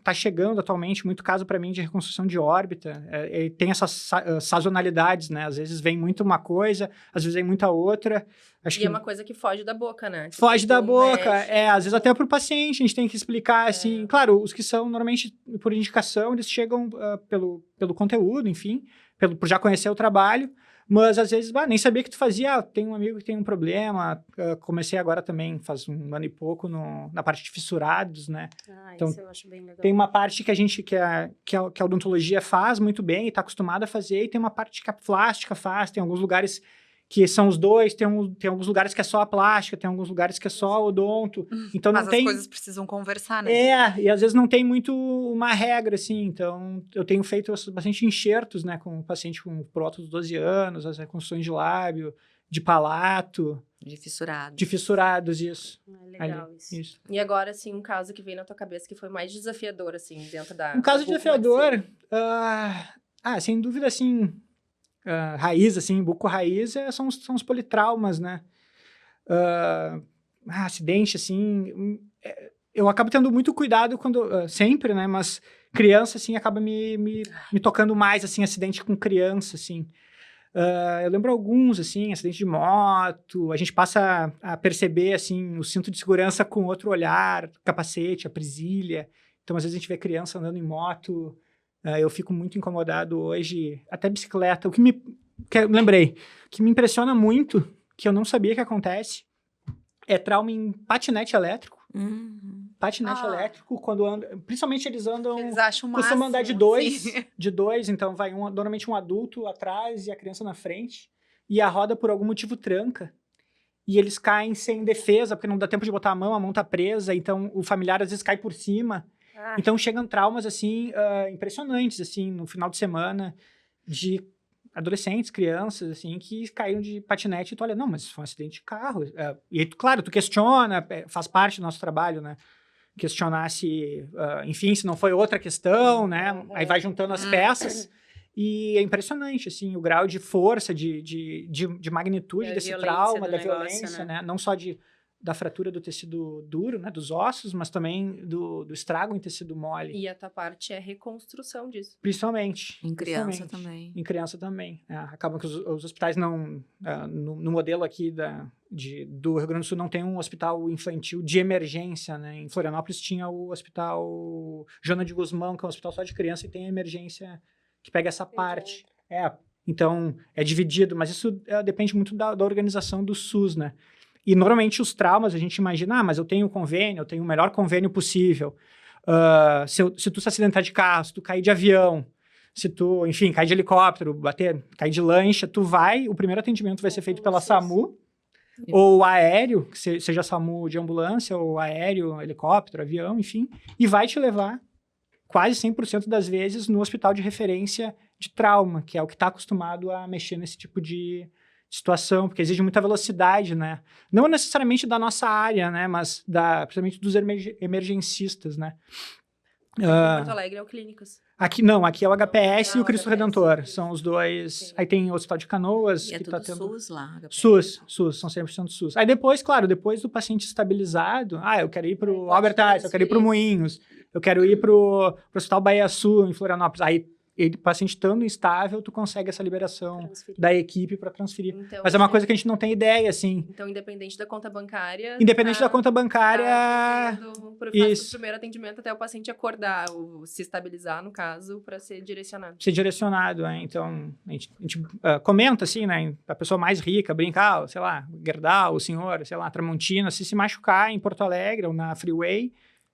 Speaker 2: Tá chegando atualmente muito caso para mim de reconstrução de órbita. E tem essas sazonalidades, né? Às vezes vem muito uma coisa, às vezes vem muita outra. Acho
Speaker 1: E
Speaker 2: que
Speaker 1: é uma coisa que foge da boca, né? Tipo,
Speaker 2: foge da
Speaker 1: tu
Speaker 2: boca.
Speaker 1: mexe.
Speaker 2: Às vezes até pro paciente a gente tem que explicar, assim. Claro, os que são normalmente por indicação, eles chegam pelo conteúdo, enfim, por já conhecer o trabalho. Mas, às vezes, nem sabia que tu fazia. Tem um amigo que tem um problema. Comecei agora também, faz um ano e pouco, na parte de fissurados, né? Então,
Speaker 5: Isso eu acho bem legal.
Speaker 2: tem uma parte que a gente, que a odontologia faz muito bem e está acostumada a fazer, e tem uma parte que a plástica faz. Tem alguns lugares que são os dois, tem alguns lugares que é só a plástica, tem alguns lugares que é só o odonto. Então,
Speaker 4: Mas
Speaker 2: não tem...
Speaker 4: as coisas precisam conversar, né?
Speaker 2: E às vezes não tem muito uma regra, assim. Então, eu tenho feito bastante enxertos, né, com o paciente por volta dos 12 anos, as reconstruções de lábio, de palato,
Speaker 3: De fissurado.
Speaker 2: de fissurados, isso.
Speaker 5: Legal
Speaker 2: Ali, isso.
Speaker 1: E agora, assim, um caso que veio na tua cabeça que foi mais desafiador, assim, dentro da...
Speaker 2: Um caso
Speaker 1: da
Speaker 2: desafiador, sem dúvida, assim, raiz, assim, buco raiz, são os politraumas, né? Acidente, assim, eu acabo tendo muito cuidado quando, sempre, né? Mas criança, assim, acaba me tocando mais, assim, acidente com criança, assim. Eu lembro alguns, assim, acidente de moto, a gente passa a perceber, assim, o cinto de segurança com outro olhar, capacete, a presilha. Então, às vezes a gente vê criança andando em moto, eu fico muito incomodado hoje, até bicicleta. Lembrei, o que me impressiona muito, que eu não sabia que acontece, é trauma em patinete elétrico. Patinete elétrico, quando anda, principalmente eles andam...
Speaker 4: Eles acham o máximo.
Speaker 2: Costumam andar de dois, então vai normalmente um adulto atrás e a criança na frente, e a roda por algum motivo tranca, e eles caem sem defesa, porque não dá tempo de botar a mão tá presa, então o familiar às vezes cai por cima. Então chegam traumas, assim, impressionanentes, assim, no final de semana, de adolescentes, crianças, assim, que caíram de patinete e tu olha, não, mas isso foi um acidente de carro. E aí, claro, tu questiona, faz parte do nosso trabalho, né? Questionar se, enfim, se não foi outra questão, né? Aí vai juntando as peças e é impressionante, assim, o grau de força, de magnitude desse trauma, da violência, né? Não só da fratura do tecido duro, né? Dos ossos, mas também do estrago em tecido mole.
Speaker 1: E a tua parte é reconstrução disso.
Speaker 2: Principalmente.
Speaker 3: Em criança também.
Speaker 2: Em criança também. Acabam que os hospitais não... no modelo aqui do Rio Grande do Sul não tem um hospital infantil de emergência, né? Em Florianópolis tinha o hospital Joana de Guzmão, que é um hospital só de criança e tem a emergência que pega essa parte. Então, é dividido, mas isso depende muito da organização do SUS, né? E, normalmente, os traumas, a gente imagina, mas eu tenho convênio, eu tenho o melhor convênio possível. Se tu se acidentar de carro, se tu cair de avião, se tu, enfim, cair de helicóptero, cair de lancha, o primeiro atendimento vai ser feito pela SAMU, ou aéreo, que seja SAMU de ambulância, ou aéreo, helicóptero, avião, enfim, e vai te levar quase 100% das vezes no hospital de referência de trauma, que é o que está acostumado a mexer nesse tipo de situação, porque exige muita velocidade, né? Não necessariamente da nossa área, né? Mas principalmente dos emergencistas, né?
Speaker 1: Em Porto Alegre é o Clínicas.
Speaker 2: Aqui é o HPS e o Cristo
Speaker 1: HPS,
Speaker 2: Redentor.
Speaker 1: isso.
Speaker 2: São os dois.
Speaker 1: Sim.
Speaker 2: Aí tem o Hospital de Canoas,
Speaker 3: E é
Speaker 2: que
Speaker 3: tudo
Speaker 2: tá tendo...
Speaker 3: SUS lá.
Speaker 2: SUS, são 100% SUS. Aí depois, claro, depois do paciente estabilizado, eu quero ir pro
Speaker 1: Aí pode
Speaker 2: Albert Einstein, eu quero ir pro
Speaker 1: transferir.
Speaker 2: Moinhos, eu quero ir pro Hospital Bahia Sul, em Florianópolis. Aí, o paciente estando instável, tu consegue essa liberação
Speaker 5: Transferir.
Speaker 2: da equipe para transferir.
Speaker 1: Então,
Speaker 2: Mas é uma coisa que a gente não tem ideia, assim.
Speaker 1: Então, independente da conta bancária...
Speaker 2: Independente da conta bancária...
Speaker 1: Faz o
Speaker 2: Isso.
Speaker 1: primeiro atendimento até o paciente acordar, ou se estabilizar, no caso, para ser direcionado.
Speaker 2: Ser direcionado, né? Então, a gente comenta, assim, né? A pessoa mais rica, brincar, sei lá, Gerdau, o senhor, sei lá, Tramontina, se machucar em Porto Alegre ou na Freeway,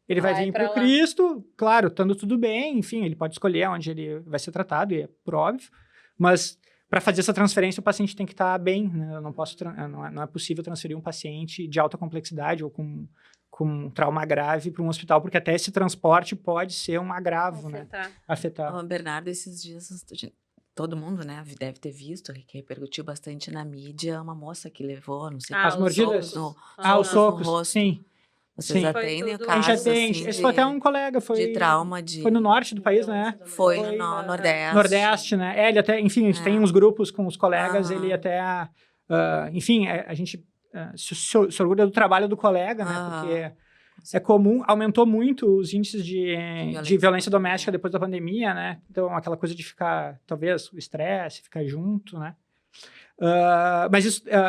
Speaker 2: ele vai vir
Speaker 5: pra
Speaker 2: pro
Speaker 5: lá.
Speaker 2: Cristo, claro, estando tudo bem, enfim, ele pode escolher onde ele vai ser tratado, e é por óbvio, mas para fazer essa transferência, o paciente tem que estar bem, né? Eu não posso, não é possível transferir um paciente de alta complexidade ou com trauma grave para um hospital, porque até esse transporte pode ser um agravo, né? Afetar.
Speaker 3: Ô, Bernardo, esses dias, todo mundo, né, deve ter visto, que repercutiu bastante na mídia, uma moça que levou, não sei,
Speaker 2: As mordidas?
Speaker 3: socos
Speaker 2: Os socos,
Speaker 3: no rosto.
Speaker 2: sim.
Speaker 3: Vocês
Speaker 2: Sim.
Speaker 3: atendem
Speaker 5: Foi tudo-
Speaker 2: A gente
Speaker 3: casos,
Speaker 2: atende.
Speaker 3: assim,
Speaker 2: Esse foi até um colega,
Speaker 3: de trauma de...
Speaker 2: foi no norte do país, né?
Speaker 3: Foi
Speaker 2: Foi
Speaker 3: no Nordeste.
Speaker 2: Nordeste, né? Ele até, enfim, a gente tem uns grupos com os colegas,
Speaker 3: Aham.
Speaker 2: ele até, enfim, a gente se orgulha do trabalho do colega, né?
Speaker 3: Aham.
Speaker 2: Porque é comum, aumentou muito os índices de violência doméstica
Speaker 3: doméstica.
Speaker 2: depois da pandemia, né? Então, aquela coisa de ficar, talvez, o estresse, ficar junto, né?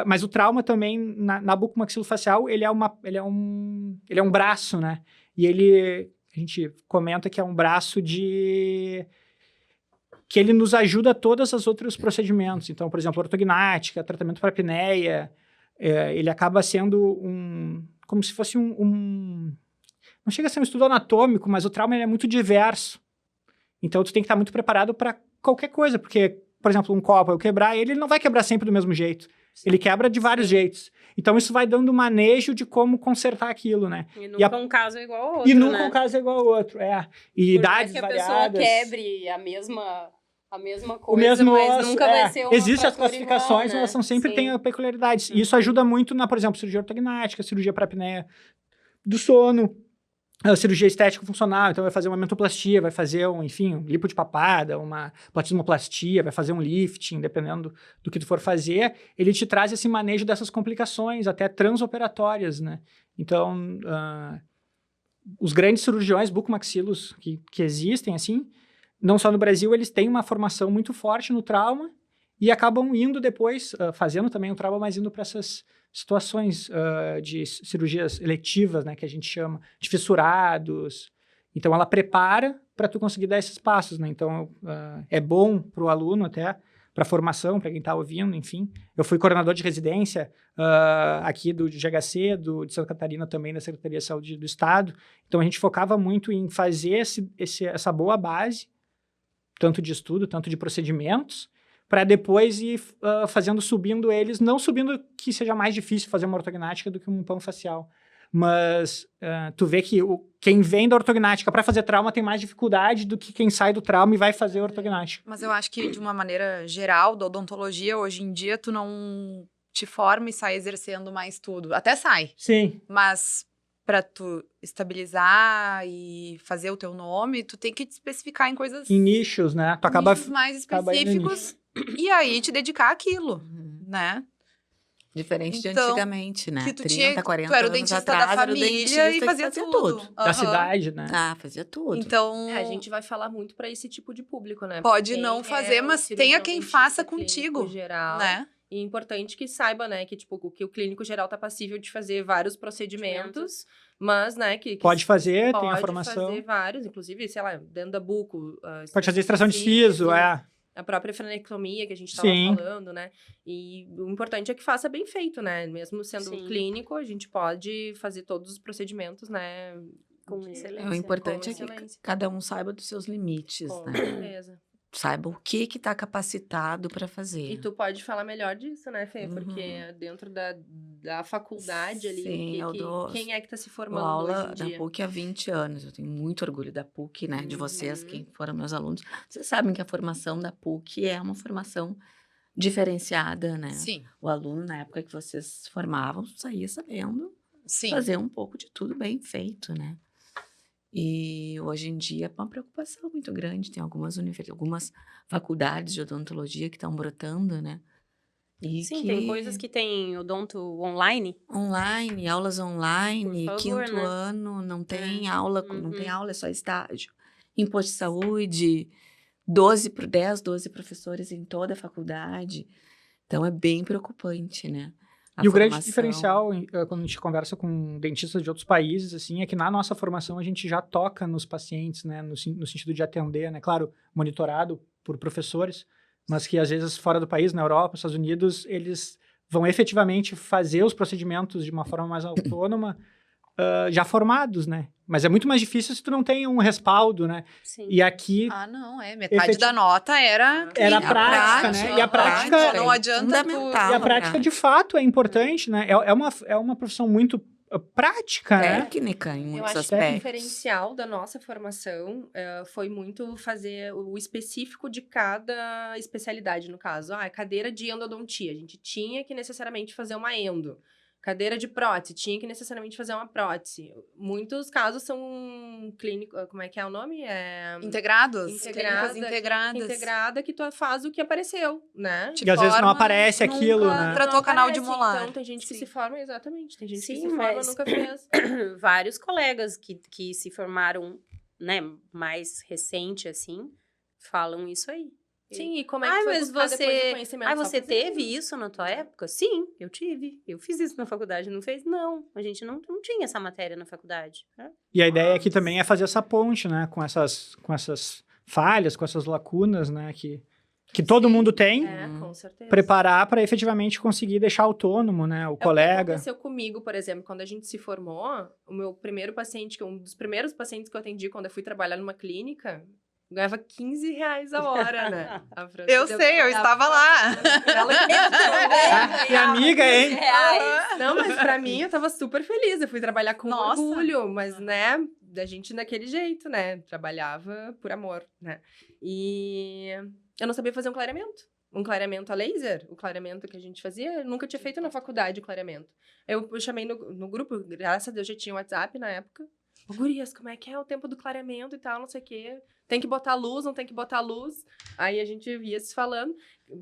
Speaker 2: Mas o trauma também, na bucomaxilofacial, ele é um braço, né? E a gente comenta que é um braço que ele nos ajuda a todos os outros procedimentos. Então, por exemplo, ortognática, tratamento para apneia, ele acaba sendo como se fosse não chega a ser um estudo anatômico, mas o trauma ele é muito diverso. Então, tu tem que estar muito preparado para qualquer coisa, porque, por exemplo, um copo, eu quebrar ele não vai quebrar sempre do mesmo jeito. Ele quebra de vários jeitos. Então, isso vai dando manejo de como consertar aquilo, né?
Speaker 5: E nunca um caso é igual ao outro,
Speaker 2: E nunca
Speaker 5: né?
Speaker 2: um caso é igual ao outro, E
Speaker 5: Por mais
Speaker 2: idades
Speaker 5: que a
Speaker 2: variadas.
Speaker 5: pessoa quebre a mesma coisa,
Speaker 2: O mesmo
Speaker 5: mas
Speaker 2: osso,
Speaker 5: nunca vai ser uma
Speaker 2: Existem as
Speaker 5: fratura
Speaker 2: classificações,
Speaker 5: igual, né?
Speaker 2: elas são sempre
Speaker 5: Sim.
Speaker 2: têm peculiaridades. E isso ajuda muito por exemplo, cirurgia ortognática, cirurgia para apneia do sono, a cirurgia estética funcional. Então, vai fazer uma mentoplastia, vai fazer um lipo de papada, uma platismoplastia, vai fazer um lifting, dependendo do que tu for fazer. Ele te traz esse manejo dessas complicações, até transoperatórias, né? Então, os grandes cirurgiões bucomaxilos que existem, assim, não só no Brasil, eles têm uma formação muito forte no trauma e acabam indo depois, fazendo também o trauma, mas indo para essas situações de cirurgias eletivas, né, que a gente chama, de fissurados. Então, ela prepara para tu conseguir dar esses passos, né? Então, é bom para o aluno até, para a formação, para quem está ouvindo, enfim. Eu fui coordenador de residência aqui do GHC, de Santa Catarina também, da Secretaria de Saúde do Estado. Então, a gente focava muito em fazer essa boa base, tanto de estudo, tanto de procedimentos, para depois ir subindo eles, não subindo que seja mais difícil fazer uma ortognática do que um pão facial. Mas tu vê que quem vem da ortognática para fazer trauma tem mais dificuldade do que quem sai do trauma e vai fazer ortognática.
Speaker 4: Mas eu acho que, de uma maneira geral, da odontologia, hoje em dia, tu não te forma e sai exercendo mais tudo. Até sai.
Speaker 2: Sim.
Speaker 4: Mas para tu estabilizar e fazer o teu nome, tu tem que te especificar em coisas...
Speaker 2: Em nichos, né? Tu acaba...
Speaker 4: nichos mais
Speaker 2: acaba indo
Speaker 4: específicos. E aí, te dedicar àquilo, né?
Speaker 3: Diferente de
Speaker 4: Então,
Speaker 3: antigamente, né?
Speaker 4: que tu
Speaker 3: 30, 40
Speaker 4: tu era o
Speaker 3: anos
Speaker 4: dentista
Speaker 3: atrás,
Speaker 4: da
Speaker 3: era o
Speaker 4: família
Speaker 3: dentista
Speaker 4: e
Speaker 3: que
Speaker 4: fazia tudo.
Speaker 2: Da
Speaker 4: Aham.
Speaker 2: cidade, né?
Speaker 3: Fazia tudo.
Speaker 4: Então,
Speaker 1: A gente vai falar muito para esse tipo de público, né?
Speaker 4: pode
Speaker 1: Quem
Speaker 4: não
Speaker 1: é
Speaker 4: fazer,
Speaker 1: o
Speaker 4: mas
Speaker 1: cirurgião
Speaker 4: tenha quem
Speaker 1: dentista
Speaker 4: faça
Speaker 1: clínico
Speaker 4: contigo,
Speaker 1: geral,
Speaker 4: né?
Speaker 1: E é importante que saiba, né, que tipo que o clínico geral tá passível de fazer vários procedimentos, mas, né, que
Speaker 2: Pode fazer, tem a
Speaker 1: pode
Speaker 2: formação.
Speaker 1: fazer vários, inclusive, sei lá, dentro da buco.
Speaker 2: Pode fazer extração de siso,
Speaker 1: A própria frenectomia que a gente estava
Speaker 2: Sim.
Speaker 1: falando, né? E o importante é que faça bem feito, né? Mesmo sendo
Speaker 5: Sim.
Speaker 1: clínico, a gente pode fazer todos os procedimentos, né?
Speaker 5: Com excelência.
Speaker 3: O importante
Speaker 1: com
Speaker 3: é que
Speaker 1: excelência.
Speaker 3: cada um saiba dos seus limites,
Speaker 1: Com
Speaker 3: né?
Speaker 1: certeza.
Speaker 3: Saiba o que está capacitado para fazer.
Speaker 1: E tu pode falar melhor disso, né, Fê?
Speaker 3: Uhum.
Speaker 1: Porque dentro da faculdade ali,
Speaker 3: Sim, eu dou
Speaker 1: quem é que tá se
Speaker 3: Dou
Speaker 1: formando
Speaker 3: aula
Speaker 1: hoje em
Speaker 3: da
Speaker 1: dia?
Speaker 3: PUC há 20 anos. Eu tenho muito orgulho da PUC, né? De vocês,
Speaker 1: Uhum.
Speaker 3: quem foram meus alunos. Vocês sabem que a formação da PUC é uma formação diferenciada, né?
Speaker 4: Sim,
Speaker 3: O aluno, na época que vocês formavam, saía sabendo
Speaker 4: sim.
Speaker 3: fazer um pouco de tudo bem feito, né? E hoje em dia é uma preocupação muito grande. Tem algumas faculdades de odontologia que estão brotando, né? E
Speaker 5: Sim, tem coisas que tem odonto online.
Speaker 3: online, aulas online,
Speaker 5: Por favor,
Speaker 3: quinto
Speaker 5: né?
Speaker 3: ano, não tem
Speaker 5: É.
Speaker 3: aula, não tem
Speaker 5: Uhum.
Speaker 3: aula, é só estágio. Imposto de saúde, 12 professores em toda a faculdade. Então, é bem preocupante, né? A
Speaker 2: E o grande
Speaker 3: formação.
Speaker 2: diferencial, quando a gente conversa com dentistas de outros países, assim, é que na nossa formação a gente já toca nos pacientes, né, no sentido de atender, né, claro, monitorado por professores, mas que às vezes fora do país, na Europa, Estados Unidos, eles vão efetivamente fazer os procedimentos de uma forma mais autônoma, já formados, né? Mas é muito mais difícil se tu não tem um respaldo, né?
Speaker 5: Sim.
Speaker 2: E aqui
Speaker 4: Ah, não, metade da nota era
Speaker 2: era
Speaker 4: clínica.
Speaker 2: prática, né? E a prática
Speaker 4: não adianta tu...
Speaker 3: fundamental.
Speaker 2: E a prática, de fato, é importante, né? É uma profissão muito prática, né?
Speaker 3: Técnica em
Speaker 1: Eu
Speaker 3: muitos
Speaker 1: acho que o
Speaker 3: aspectos.
Speaker 1: diferencial da nossa formação foi muito fazer o específico de cada especialidade, no caso. Ah, cadeira de endodontia, a gente tinha que necessariamente fazer uma endo. Cadeira de prótese, tinha que necessariamente fazer uma prótese. Muitos casos são clínico, como é que é o nome?
Speaker 4: Integrados?
Speaker 1: Integrada,
Speaker 4: Clínicas integradas.
Speaker 1: integrada, que tu faz o que apareceu, né?
Speaker 4: Te
Speaker 2: E às vezes não
Speaker 4: forma,
Speaker 2: aparece
Speaker 4: nunca
Speaker 2: aquilo, né?
Speaker 4: tratou
Speaker 1: Não
Speaker 4: canal de
Speaker 1: aparece,
Speaker 4: molar.
Speaker 1: Então, tem gente que
Speaker 4: Sim.
Speaker 1: se forma, exatamente. Tem gente que
Speaker 5: Sim,
Speaker 1: se forma
Speaker 5: mas-
Speaker 1: nunca fez.
Speaker 5: Vários colegas que se formaram, né, mais recente, assim, falam isso aí.
Speaker 1: Sim, e como é que
Speaker 5: Ai,
Speaker 1: foi
Speaker 5: mas
Speaker 1: buscar depois
Speaker 5: você-
Speaker 1: o conhecimento?
Speaker 5: Ah,
Speaker 1: Só
Speaker 5: você
Speaker 1: fazendo.
Speaker 5: teve isso na tua época? Sim, eu tive. Eu fiz isso na faculdade, não fez? Não, a gente não tinha essa matéria na faculdade. Né?
Speaker 2: E a ideia aqui também é fazer essa ponte, né? Com essas falhas, com essas lacunas, né? Que todo mundo tem.
Speaker 1: É, com certeza.
Speaker 2: Preparar para efetivamente conseguir deixar autônomo, né? O
Speaker 1: É o que
Speaker 2: colega.
Speaker 1: aconteceu comigo, por exemplo, quando a gente se formou, o meu primeiro paciente, um dos primeiros pacientes que eu atendi quando eu fui trabalhar numa clínica, ganhava R$15 a hora, né? A França
Speaker 4: Eu
Speaker 1: deu
Speaker 4: sei, eu
Speaker 1: trabalhar
Speaker 4: estava
Speaker 1: pra-
Speaker 4: lá.
Speaker 1: Ela que
Speaker 2: Que amiga, hein?
Speaker 1: Não, mas pra mim eu tava super feliz. Eu fui trabalhar com
Speaker 4: Nossa.
Speaker 1: orgulho, mas, né, da gente daquele jeito, né? Trabalhava por amor, né? E eu não sabia fazer um clareamento. Um clareamento a laser, o clareamento que a gente fazia, eu nunca tinha feito na faculdade o clareamento. Eu chamei no grupo, graças a Deus já tinha WhatsApp na época. Ô, gurias, como é que é o tempo do clareamento e tal, não sei o quê. Tem que botar luz, não tem que botar luz. Aí a gente ia se falando.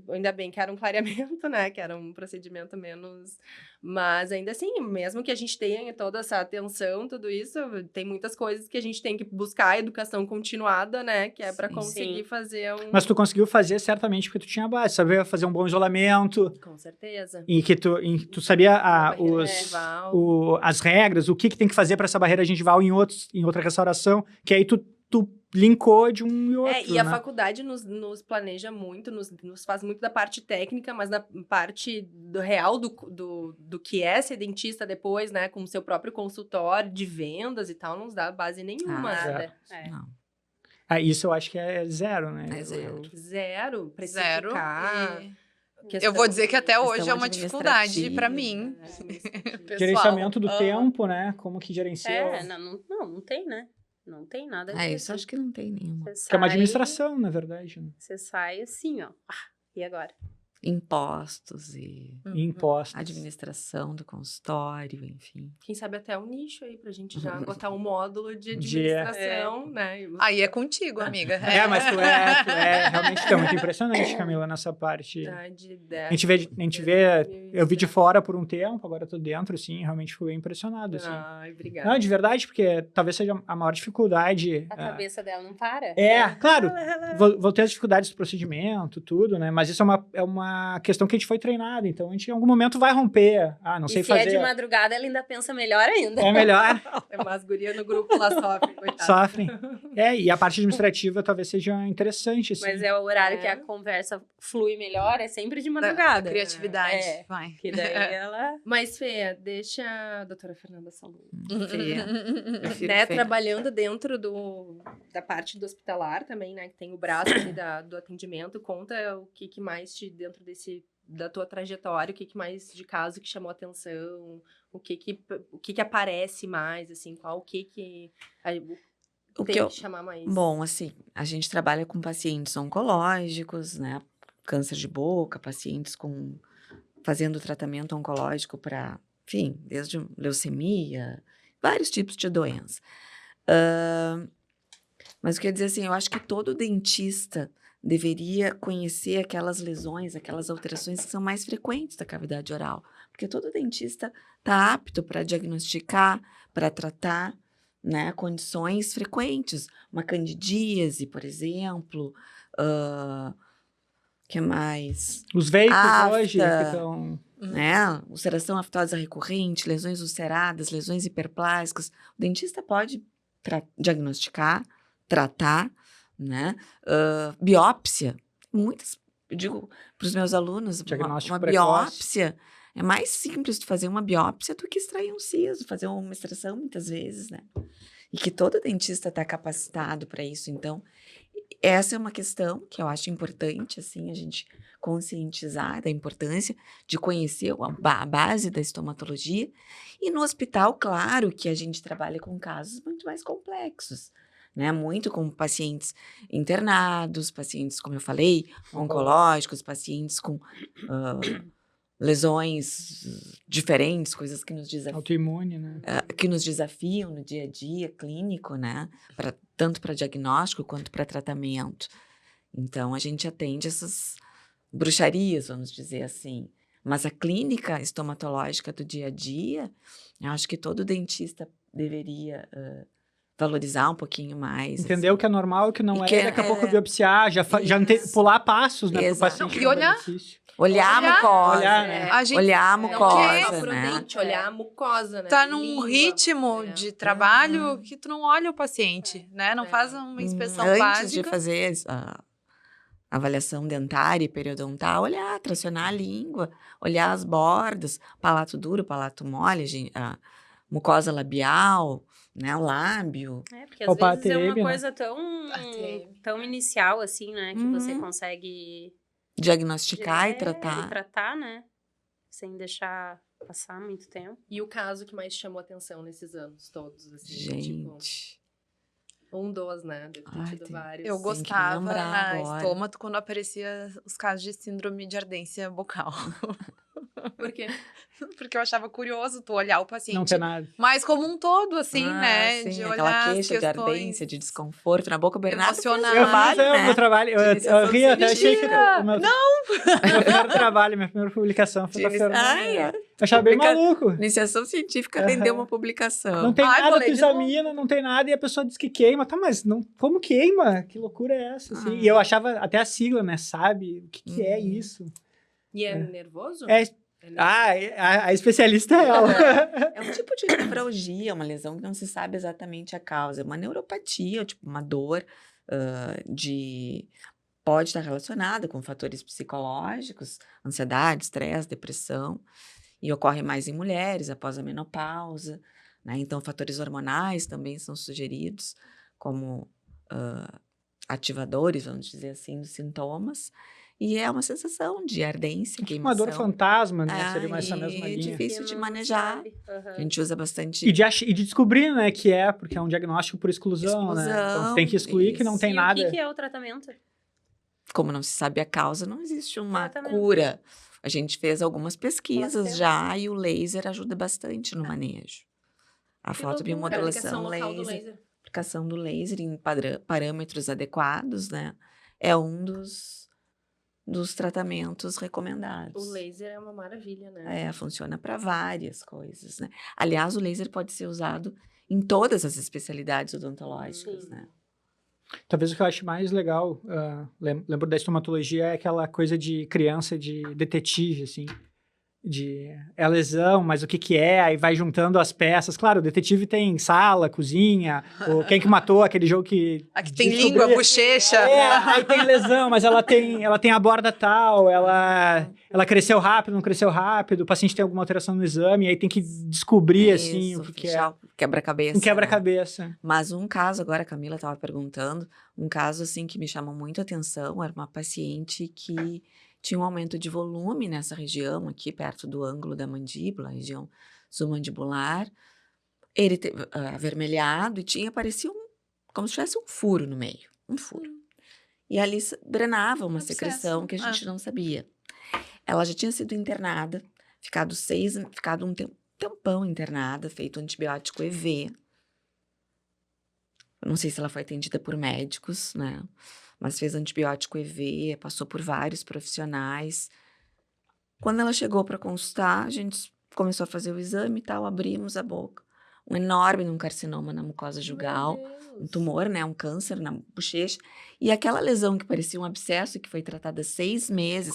Speaker 1: Ainda bem que era um clareamento, né? Que era um procedimento menos... Mas ainda assim, mesmo que a gente tenha toda essa atenção, tudo isso, tem muitas coisas que a gente tem que buscar a educação continuada, né? Que é pra
Speaker 3: Sim.
Speaker 1: conseguir
Speaker 5: Sim.
Speaker 1: fazer um...
Speaker 2: Mas tu conseguiu fazer certamente porque tu tinha base, sabia fazer um bom isolamento,
Speaker 1: Com certeza.
Speaker 2: e que tu sabia
Speaker 1: Barreira gengival.
Speaker 2: as regras, o que tem que fazer para essa barreira gengival em outra restauração, que aí tu linkou de um e outro,
Speaker 1: E a
Speaker 2: né?
Speaker 1: faculdade nos planeja muito, nos faz muito da parte técnica, mas da parte do real do que é ser dentista depois, né? Com o seu próprio consultório de vendas e tal, não nos dá base nenhuma.
Speaker 5: Nada. É.
Speaker 3: Não,
Speaker 2: Isso eu acho que é zero, né?
Speaker 3: é zero.
Speaker 1: Zero.
Speaker 4: Zero.
Speaker 1: Precificar.
Speaker 4: Eu vou dizer que até
Speaker 3: Questão
Speaker 4: hoje é uma dificuldade
Speaker 3: administrativa.
Speaker 4: pra mim. pessoal.
Speaker 2: Gerenciamento do
Speaker 4: Ah.
Speaker 2: tempo, né? Como que gerencia.
Speaker 5: Não tem, né? Não tem nada
Speaker 3: É,
Speaker 5: disso.
Speaker 3: isso acho que não tem nenhuma.
Speaker 5: Você
Speaker 2: Que é uma
Speaker 5: sai-
Speaker 2: administração, na verdade. Né?
Speaker 5: Você sai assim, ó. E agora?
Speaker 3: Impostos e
Speaker 2: E impostos.
Speaker 3: administração do consultório, enfim.
Speaker 1: Quem sabe até um nicho aí pra gente já botar um módulo de
Speaker 2: De-
Speaker 1: administração, né?
Speaker 4: Aí é contigo, amiga.
Speaker 2: Mas tu é realmente tu é muito impressionante, Camila, nessa parte. A gente vê, eu vi de fora por um tempo, agora eu tô dentro, assim, realmente fui impressionado, assim.
Speaker 1: Ai, obrigada.
Speaker 2: Não, de verdade, porque talvez seja a maior dificuldade.
Speaker 5: A cabeça dela não para?
Speaker 2: Claro, vou ter as dificuldades do procedimento, tudo, né? Mas isso é uma questão que a gente foi treinado, então a gente em algum momento vai romper. Não sei
Speaker 5: E se
Speaker 2: fazer.
Speaker 5: é de madrugada, ela ainda pensa melhor ainda.
Speaker 2: É melhor,
Speaker 1: É umas gurias no grupo lá sofrem, coitada.
Speaker 2: sofrem. E a parte administrativa talvez seja interessante, assim.
Speaker 5: Mas é o horário que
Speaker 1: É.
Speaker 5: a conversa flui melhor, é sempre de
Speaker 4: Da
Speaker 5: madrugada.
Speaker 4: criatividade.
Speaker 5: É.
Speaker 4: Vai.
Speaker 5: Que daí ela...
Speaker 1: Mas, Fê, deixa a doutora Fernanda Salum.
Speaker 3: Feia. Prefiro
Speaker 1: Né,
Speaker 3: feia.
Speaker 1: trabalhando dentro da parte do hospitalar também, né? Que tem o braço ali do atendimento. Conta o que mais dentro da tua trajetória, o que mais de caso que chamou atenção, o que aparece mais, assim, o que
Speaker 3: O
Speaker 1: tem
Speaker 3: que eu-
Speaker 1: chamar mais.
Speaker 3: Bom, assim, a gente trabalha com pacientes oncológicos, né? Câncer de boca, pacientes fazendo tratamento oncológico para, enfim, desde leucemia, vários tipos de doença. Mas eu queria dizer assim, eu acho que todo dentista deveria conhecer aquelas lesões, aquelas alterações que são mais frequentes da cavidade oral. Porque todo dentista está apto para diagnosticar, para tratar, né, condições frequentes. Uma candidíase, por exemplo. Que mais?
Speaker 2: Os veículos
Speaker 3: Afta.
Speaker 2: hoje que estão...
Speaker 3: Né? Ulceração aftosa recorrente, lesões ulceradas, lesões hiperplásicas. O dentista pode diagnosticar, tratar, né? Biópsia. Muitas, eu digo para os meus alunos,
Speaker 2: Diagnóstico
Speaker 3: uma
Speaker 2: precoce.
Speaker 3: biópsia. É mais simples de fazer uma biópsia do que extrair um siso, fazer uma extração muitas vezes, né? E que todo dentista está capacitado para isso. Então, essa é uma questão que eu acho importante, assim, a gente conscientizar da importância de conhecer a base da estomatologia. E no hospital, claro que a gente trabalha com casos muito mais complexos, né? Muito com pacientes internados, pacientes, como eu falei, oncológicos, pacientes com lesões diferentes, coisas que nos desafiam.
Speaker 2: Autoimune, né?
Speaker 3: Que nos desafiam no dia a dia clínico, né? Tanto para diagnóstico quanto para tratamento. Então, a gente atende essas bruxarias, vamos dizer assim. Mas a clínica estomatológica do dia a dia, eu acho que todo dentista deveria valorizar um pouquinho mais.
Speaker 2: Entender
Speaker 3: assim.
Speaker 2: o que é normal e o que não
Speaker 3: E
Speaker 2: é,
Speaker 3: que
Speaker 2: daqui a pouco
Speaker 3: é-
Speaker 2: biopsiar, já
Speaker 3: Isso.
Speaker 2: pular passos, né, pro
Speaker 3: Exato.
Speaker 2: paciente.
Speaker 4: E
Speaker 2: não é
Speaker 4: olhar.
Speaker 2: benefício.
Speaker 3: Olhar a mucosa.
Speaker 2: Olhar, né?
Speaker 4: A gente
Speaker 3: Olhar a
Speaker 1: Não
Speaker 3: mucosa,
Speaker 1: olhar só pro
Speaker 3: né?
Speaker 1: dente, olhar a mucosa, né?
Speaker 4: tá num
Speaker 1: Língua,
Speaker 4: ritmo
Speaker 1: né?
Speaker 4: de trabalho que tu não olha o paciente, né? Não faz uma inspeção
Speaker 3: Antes
Speaker 4: básica.
Speaker 3: de fazer a avaliação dentária e periodontal, olhar, tracionar a língua, olhar as bordas, palato duro, palato mole, a mucosa labial, né, o lábio.
Speaker 5: Porque às
Speaker 2: Palpar a
Speaker 5: vezes é uma
Speaker 2: TM, né?
Speaker 5: coisa tão inicial, assim, né? Que você
Speaker 3: Uhum.
Speaker 5: consegue
Speaker 3: Diagnosticar e tratar.
Speaker 5: E tratar, né? Sem deixar passar muito tempo.
Speaker 1: E o caso que mais chamou atenção nesses anos todos, assim, tipo,
Speaker 3: Gente,
Speaker 1: um dos, né? Deve ter
Speaker 3: Ai,
Speaker 1: tido
Speaker 3: tem-
Speaker 1: vários.
Speaker 4: Eu
Speaker 3: Tem que
Speaker 4: gostava
Speaker 3: lembrar
Speaker 4: na
Speaker 3: agora.
Speaker 4: estômato quando aparecia os casos de síndrome de ardência bucal.
Speaker 1: Por quê?
Speaker 4: Porque eu achava curioso tu olhar o
Speaker 2: Não
Speaker 4: paciente
Speaker 2: tem nada.
Speaker 4: mais como um todo, assim, né?
Speaker 3: Sim,
Speaker 4: De
Speaker 3: aquela
Speaker 4: olhar
Speaker 3: queixa
Speaker 4: as
Speaker 3: de
Speaker 4: questões
Speaker 3: ardência, de desconforto na boca. O Bernardo fez
Speaker 4: emocionais.
Speaker 3: o
Speaker 2: Eu
Speaker 3: trabalho,
Speaker 2: fiz o
Speaker 3: né?
Speaker 2: meu trabalho,
Speaker 3: De
Speaker 2: eu
Speaker 3: iniciação
Speaker 2: ri, até achei que
Speaker 4: científica.
Speaker 2: o meu primeiro trabalho, minha primeira publicação foi da Fernanda.
Speaker 3: Ai,
Speaker 2: Eu achava bem maluco.
Speaker 3: Iniciação científica
Speaker 2: Aham.
Speaker 3: rendeu uma publicação.
Speaker 2: Não tem
Speaker 4: Ai,
Speaker 2: nada,
Speaker 4: vou
Speaker 2: tu
Speaker 4: ler de novo.
Speaker 2: examina, não tem nada, e a pessoa diz que queima. Tá, mas não, como queima? Que loucura é essa? Assim? E eu achava até a sigla, né? Sabe? O que é isso?
Speaker 1: E é nervoso?
Speaker 2: É,
Speaker 1: nervoso.
Speaker 2: a especialista é ela.
Speaker 3: É um tipo de nefralgia, uma lesão que não se sabe exatamente a causa. É uma neuropatia, tipo uma dor pode estar relacionada com fatores psicológicos, ansiedade, estresse, depressão, e ocorre mais em mulheres após a menopausa, né? Então, fatores hormonais também são sugeridos como ativadores, vamos dizer assim, dos sintomas. E é uma sensação de ardência,
Speaker 2: Tipo uma dor
Speaker 3: queimação.
Speaker 2: fantasma, né? Seria mais essa
Speaker 3: e
Speaker 2: mesma linha.
Speaker 3: difícil de manejar. A gente usa bastante
Speaker 2: E de descobrir, né, que é, porque é um diagnóstico por exclusão, né? Então você tem que excluir que não
Speaker 3: isso.
Speaker 2: tem
Speaker 5: E
Speaker 2: nada.
Speaker 5: o que é o tratamento?
Speaker 3: Como não se sabe a causa, não existe uma
Speaker 5: Exatamente.
Speaker 3: cura. A gente fez algumas pesquisas
Speaker 5: Placebo.
Speaker 3: já e o laser ajuda bastante no manejo. A
Speaker 1: Que loucura,
Speaker 3: fotobiomodulação
Speaker 1: aplicação local do
Speaker 3: laser, aplicação do laser em parâmetros adequados, né? É um dos tratamentos recomendados.
Speaker 1: O laser é uma maravilha, né?
Speaker 3: Funciona para várias coisas, né? Aliás, o laser pode ser usado em todas as especialidades odontológicas,
Speaker 5: Sim.
Speaker 3: né?
Speaker 2: Talvez o que eu acho mais legal, lembro da estomatologia, é aquela coisa de criança, de detetive, assim. É lesão, mas o que é, aí vai juntando as peças. Claro, o detetive tem sala, cozinha, ou quem que matou, aquele jogo que...
Speaker 4: Aqui tem
Speaker 2: descobria.
Speaker 4: língua, bochecha.
Speaker 2: Aí tem lesão, mas ela tem a borda tal, ela cresceu rápido, não cresceu rápido, o paciente tem alguma alteração no exame, aí tem que descobrir, assim, o que é.
Speaker 3: fechar o quebra-cabeça.
Speaker 2: Um quebra-cabeça.
Speaker 3: Mas um caso, agora a Camila estava perguntando, um caso assim que me chamou muito a atenção, era uma paciente que tinha um aumento de volume nessa região, aqui perto do ângulo da mandíbula, a região submandibular. Ele teve avermelhado e parecia como se tivesse um furo no meio, um furo. E ali drenava uma secreção que a gente não sabia. Ela já tinha sido internada, ficado um tempão internada, feito antibiótico EV. não sei se ela foi atendida por médicos, né? Mas fez antibiótico EV, passou por vários profissionais. Quando ela chegou para consultar, a gente começou a fazer o exame e tal, abrimos a boca. Um enorme carcinoma na mucosa jugal, um tumor, né? Um câncer na bochecha. E aquela lesão que parecia um abscesso, que foi tratada 6 meses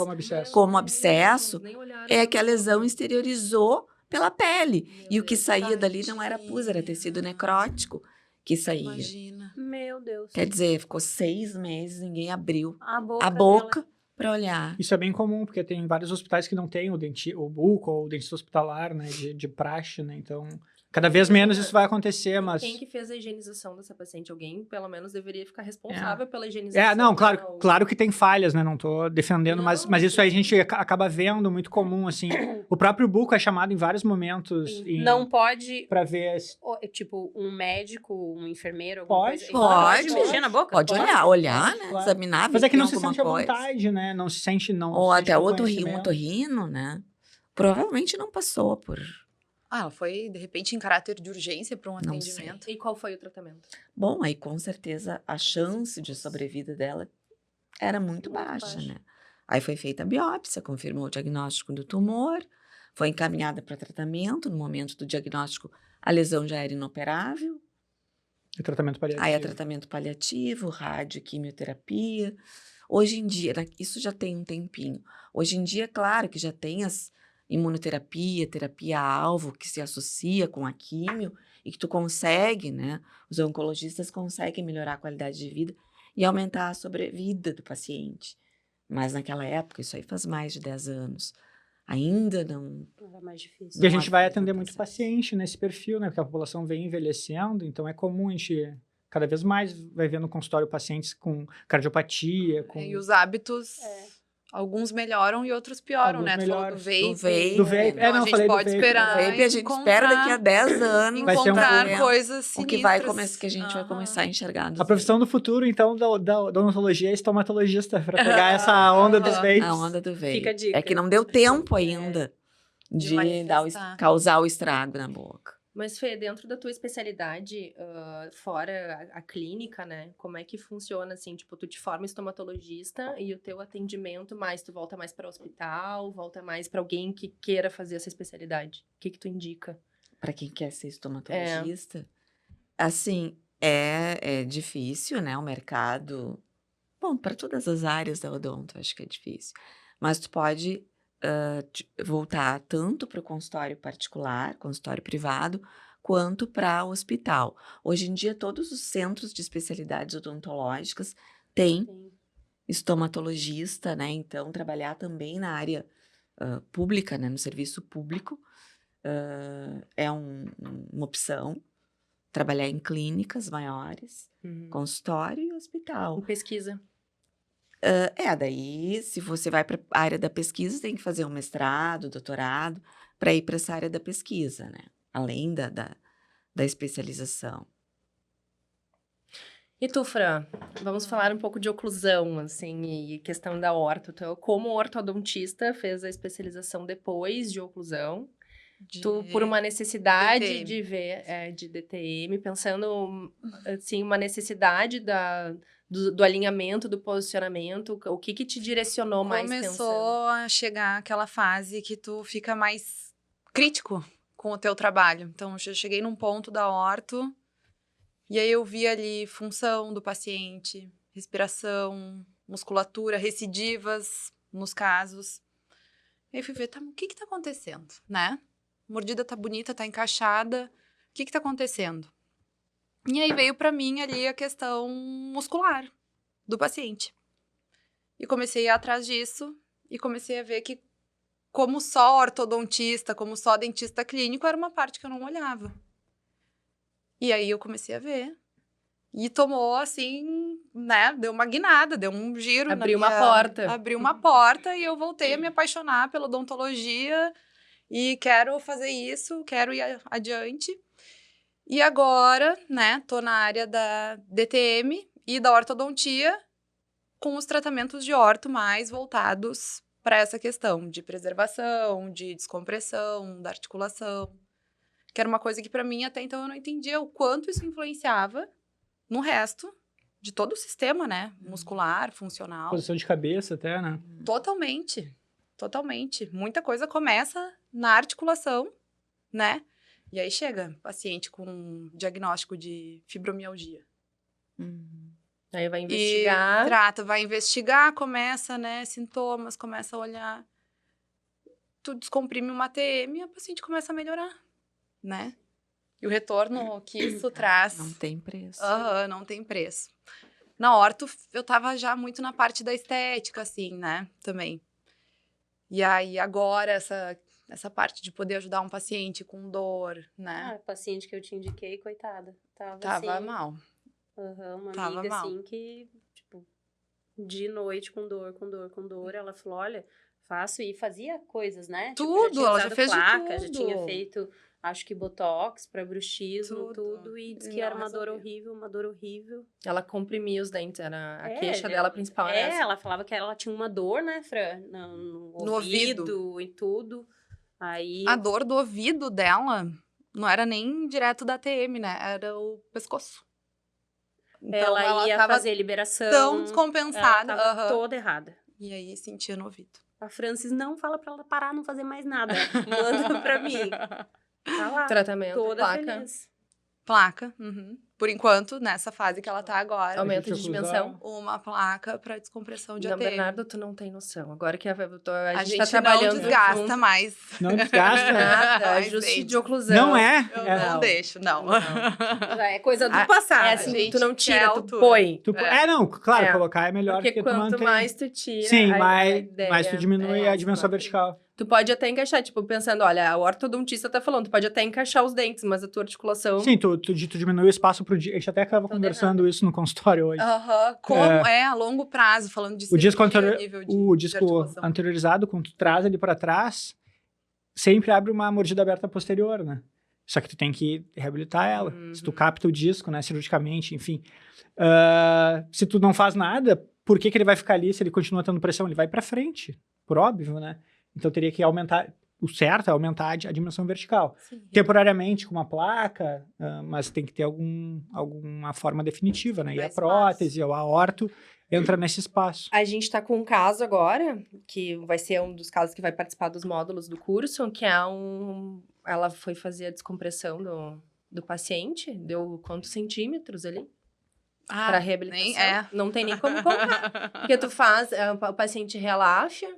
Speaker 3: como abscesso, é que a lesão exteriorizou pela pele. E o que saía dali não era pus, era tecido necrótico que saía.
Speaker 4: Imagina.
Speaker 5: Meu Deus.
Speaker 3: Quer dizer, ficou 6 meses, ninguém abriu
Speaker 5: A
Speaker 3: a boca para olhar.
Speaker 2: Isso é bem comum, porque tem vários hospitais que não têm o buco ou o dentista hospitalar, né, de praxe, né? Então, cada vez menos isso vai acontecer, mas...
Speaker 1: Quem que fez a higienização dessa paciente? Alguém, pelo menos, deveria ficar responsável pela higienização.
Speaker 2: Não, claro que tem falhas, né? Não tô defendendo, mas isso aí a gente acaba vendo muito comum, assim. O próprio buco é chamado em vários momentos.
Speaker 5: Não pode,
Speaker 2: Pra ver...
Speaker 5: tipo, um médico, um enfermeiro, alguma
Speaker 2: Pode.
Speaker 5: coisa.
Speaker 3: Pode.
Speaker 5: Mexer na boca?
Speaker 3: Pode olhar, né?
Speaker 2: Claro.
Speaker 3: Examinar, ver
Speaker 2: Mas é que
Speaker 3: tem
Speaker 2: não se
Speaker 3: alguma
Speaker 2: sente à
Speaker 3: coisa.
Speaker 2: vontade, né? Não se sente... Não
Speaker 3: Ou
Speaker 2: se sente
Speaker 3: até
Speaker 2: com
Speaker 3: um
Speaker 2: conhecimento.
Speaker 3: otorrino, né? Provavelmente não passou por...
Speaker 4: Ela foi, de repente, em caráter de urgência para um
Speaker 3: Não
Speaker 4: atendimento.
Speaker 1: E qual foi o tratamento?
Speaker 3: Bom, aí com certeza a chance de sobrevida dela era muito baixa, né? Aí foi feita a biópsia, confirmou o diagnóstico do tumor, foi encaminhada para tratamento. No momento do diagnóstico, a lesão já era inoperável.
Speaker 2: E tratamento paliativo.
Speaker 3: Aí é tratamento paliativo, rádio, quimioterapia. Hoje em dia, isso já tem um tempinho. Hoje em dia, claro que já tem as imunoterapia, terapia-alvo, que se associa com a químio e que tu consegue, né? Os oncologistas conseguem melhorar a qualidade de vida e aumentar a sobrevida do paciente. Mas naquela época, isso aí faz mais de 10 anos, ainda não...
Speaker 5: Era mais difícil.
Speaker 2: E a gente vai
Speaker 3: Não,
Speaker 2: atender
Speaker 3: não
Speaker 2: muito
Speaker 3: precisa.
Speaker 2: paciente nesse perfil, né? Porque a população vem envelhecendo, então é comum a gente... Cada vez mais vai ver no consultório pacientes com cardiopatia, com...
Speaker 4: E os hábitos, alguns melhoram e outros pioram,
Speaker 2: Alguns
Speaker 4: né? Tu falou do
Speaker 2: melhoram.
Speaker 4: vape.
Speaker 3: Do vape.
Speaker 2: Do vape.
Speaker 4: Então,
Speaker 2: Não,
Speaker 4: a gente
Speaker 2: falei do
Speaker 4: pode
Speaker 2: vape.
Speaker 4: esperar.
Speaker 3: O vape a gente espera daqui a 10 anos.
Speaker 2: Vai ser
Speaker 4: Encontrar
Speaker 3: um-
Speaker 4: coisas
Speaker 3: o
Speaker 4: sinistras.
Speaker 3: que que a gente vai começar a enxergar.
Speaker 2: A profissão do futuro, então, da odontologia é estomatologista, para pegar essa onda dos vapes.
Speaker 3: A onda do vape.
Speaker 5: Fica a dica.
Speaker 3: É que não deu tempo ainda de
Speaker 4: manifestar.
Speaker 3: causar o estrago na boca.
Speaker 1: Mas, Fê, dentro da tua especialidade, fora a clínica, né? Como é que funciona, assim? Tipo, tu te forma estomatologista e o teu atendimento tu volta mais para hospital, volta mais para alguém que queira fazer essa especialidade? O que tu indica?
Speaker 3: Para quem quer ser estomatologista, assim, é difícil, né? O mercado... Bom, para todas as áreas da odonto, acho que é difícil. Mas tu pode voltar tanto para o consultório particular, consultório privado, quanto para o hospital. Hoje em dia, todos os centros de especialidades odontológicas têm estomatologista, né? Então, trabalhar também na área pública, né? No serviço público, é uma opção. Trabalhar em clínicas maiores, consultório e hospital.
Speaker 1: Com pesquisa.
Speaker 3: Daí, se você vai para a área da pesquisa, tem que fazer um mestrado, doutorado, para ir para essa área da pesquisa, né? Além da especialização.
Speaker 1: E tu, Fran? Vamos falar um pouco de oclusão, assim, e questão da orto. Tu, como ortodontista, fez a especialização depois de oclusão. Tu, por uma necessidade
Speaker 4: DTM.
Speaker 1: de ver, de DTM, pensando, assim, uma necessidade do alinhamento, do posicionamento, o que te direcionou mais pensando?
Speaker 4: Começou a chegar aquela fase que tu fica mais crítico com o teu trabalho. Então, eu cheguei num ponto da orto, e aí eu vi ali função do paciente, respiração, musculatura, recidivas nos casos. E aí fui ver, o que tá acontecendo, né? A mordida tá bonita, tá encaixada, o que tá acontecendo? E aí veio pra mim ali a questão muscular do paciente. E comecei a ir atrás disso e comecei a ver que como só ortodontista, como só dentista clínico, era uma parte que eu não olhava. E aí eu comecei a ver. E tomou, assim, né? Deu uma guinada, deu um giro.
Speaker 1: Abriu uma porta.
Speaker 4: Abriu uma porta e eu voltei a me apaixonar pela odontologia. E quero fazer isso, quero ir adiante. E agora, né, tô na área da DTM e da ortodontia, com os tratamentos de orto mais voltados para essa questão de preservação, de descompressão, da articulação. Que era uma coisa que para mim até então eu não entendia o quanto isso influenciava no resto de todo o sistema, né? Muscular, funcional.
Speaker 2: Posição de cabeça até, né?
Speaker 4: Totalmente. Totalmente. Muita coisa começa na articulação, né? E aí chega paciente com diagnóstico de fibromialgia.
Speaker 1: Aí vai
Speaker 4: E
Speaker 1: investigar.
Speaker 4: trata, vai investigar, começa, né? Sintomas, começa a olhar. Tu descomprime uma TM e a paciente começa a melhorar, né? E o retorno que isso traz...
Speaker 3: Não tem preço.
Speaker 4: Não tem preço. Na orto, eu tava já muito na parte da estética, assim, né? Também. E aí, agora, essa parte de poder ajudar um paciente com dor, né?
Speaker 5: Paciente que eu te indiquei, coitada.
Speaker 4: Tava
Speaker 5: assim,
Speaker 4: mal.
Speaker 5: Uma
Speaker 4: Tava
Speaker 5: amiga,
Speaker 4: mal.
Speaker 5: assim, que, tipo, de noite com dor. Ela falou, olha, faço e fazia coisas, né?
Speaker 4: Tudo,
Speaker 5: tinha
Speaker 4: ela já
Speaker 5: usado
Speaker 4: fez de
Speaker 5: placa, já
Speaker 4: tudo.
Speaker 5: tinha feito, acho que botox pra bruxismo, tudo. E disse que
Speaker 4: Não
Speaker 5: era uma dor
Speaker 4: resolveu.
Speaker 5: horrível.
Speaker 1: Ela comprimia os dentes, era a
Speaker 5: É,
Speaker 1: queixa dela principal era essa.
Speaker 5: Ela falava que ela tinha uma dor, né, Fran? No ouvido e tudo. Aí
Speaker 4: A dor do ouvido dela não era nem direto da TM, né? Era o pescoço. Então,
Speaker 5: ela ia
Speaker 4: tava
Speaker 5: fazer liberação.
Speaker 4: tão descompensada.
Speaker 5: Ela tava toda errada.
Speaker 4: E aí, sentia no ouvido.
Speaker 5: A Francis não fala pra ela parar, não fazer mais nada. Manda pra mim. Tá lá,
Speaker 1: Tratamento,
Speaker 5: toda
Speaker 1: placa,
Speaker 5: feliz.
Speaker 4: Placa. Por enquanto, nessa fase que ela tá agora.
Speaker 1: aumento de
Speaker 2: A gente
Speaker 1: dimensão.
Speaker 4: Uma placa para descompressão de
Speaker 1: Não,
Speaker 4: ATM.
Speaker 1: Bernardo, tu não tem noção. Agora que a
Speaker 4: A
Speaker 1: gente
Speaker 4: gente
Speaker 1: tá trabalhando
Speaker 4: não desgasta
Speaker 1: junto,
Speaker 4: mais.
Speaker 2: Não desgasta.
Speaker 1: nada,
Speaker 4: Ai,
Speaker 1: ajuste
Speaker 4: gente.
Speaker 1: de oclusão.
Speaker 2: Não é?
Speaker 4: Eu
Speaker 2: É.
Speaker 4: não deixo, não.
Speaker 5: Já é coisa do
Speaker 1: Ah,
Speaker 5: passado.
Speaker 1: É assim,
Speaker 4: gente
Speaker 1: tu não
Speaker 4: quer
Speaker 1: tira, tu
Speaker 4: altura.
Speaker 1: põe.
Speaker 2: Não, claro,
Speaker 1: É.
Speaker 2: colocar é melhor
Speaker 1: Porque
Speaker 2: tu
Speaker 1: quanto
Speaker 2: mantém.
Speaker 1: mais tu tira,
Speaker 2: Sim,
Speaker 1: a
Speaker 2: mais
Speaker 1: ideia
Speaker 2: tu diminui
Speaker 1: é
Speaker 2: a dimensão
Speaker 1: essa.
Speaker 2: vertical.
Speaker 1: Tu pode até encaixar, tipo, pensando, olha, o ortodontista tá falando, tu pode até encaixar os dentes, mas a tua articulação...
Speaker 2: Sim, tu diminui o espaço pro dia. A gente até acaba
Speaker 1: Toda
Speaker 2: conversando isso no consultório hoje.
Speaker 4: Como a longo prazo, falando de
Speaker 2: O disco,
Speaker 4: cirurgia, nível de
Speaker 2: o disco
Speaker 4: articulação.
Speaker 2: anteriorizado, quando tu traz ele para trás, sempre abre uma mordida aberta posterior, né? Só que tu tem que reabilitar ela. Se tu capta o disco, né, cirurgicamente, enfim. Se tu não faz nada, por que ele vai ficar ali se ele continua tendo pressão? Ele vai para frente, por óbvio, né? Então teria que aumentar, o certo é aumentar a dimensão vertical.
Speaker 4: Sim.
Speaker 2: Temporariamente com uma placa, mas tem que ter alguma forma definitiva, né? E
Speaker 4: Dá
Speaker 2: a prótese ou a orto entra nesse espaço.
Speaker 1: A gente tá com um caso agora, que vai ser um dos casos que vai participar dos módulos do curso, que é ela foi fazer a descompressão do paciente, deu quantos centímetros ali? Pra reabilitação. Não tem nem como contar. Porque tu faz, o paciente relaxa.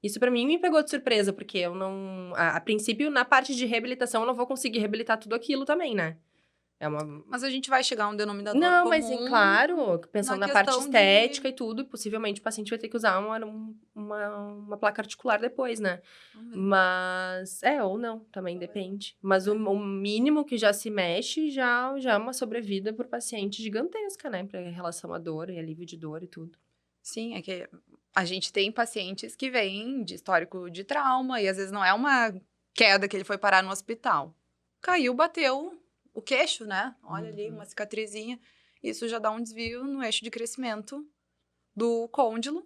Speaker 1: Isso pra mim me pegou de surpresa, porque eu não... A princípio, na parte de reabilitação, eu não vou conseguir reabilitar tudo aquilo também, né?
Speaker 4: Mas a gente vai chegar a um denominador
Speaker 1: Não,
Speaker 4: comum.
Speaker 1: mas claro, pensando na parte
Speaker 4: questão
Speaker 1: estética e tudo, possivelmente o paciente vai ter que usar uma placa articular depois, né? Mas, ou não, também depende. Mas o mínimo que já se mexe já é uma sobrevida pro paciente gigantesca, né? Pra relação à dor e alívio de dor e tudo.
Speaker 4: Sim, é que a gente tem pacientes que vêm de histórico de trauma e às vezes não é uma queda que ele foi parar no hospital. Caiu, bateu o queixo, né? Olha ali, uma cicatrizinha. Isso já dá um desvio no eixo de crescimento do côndilo,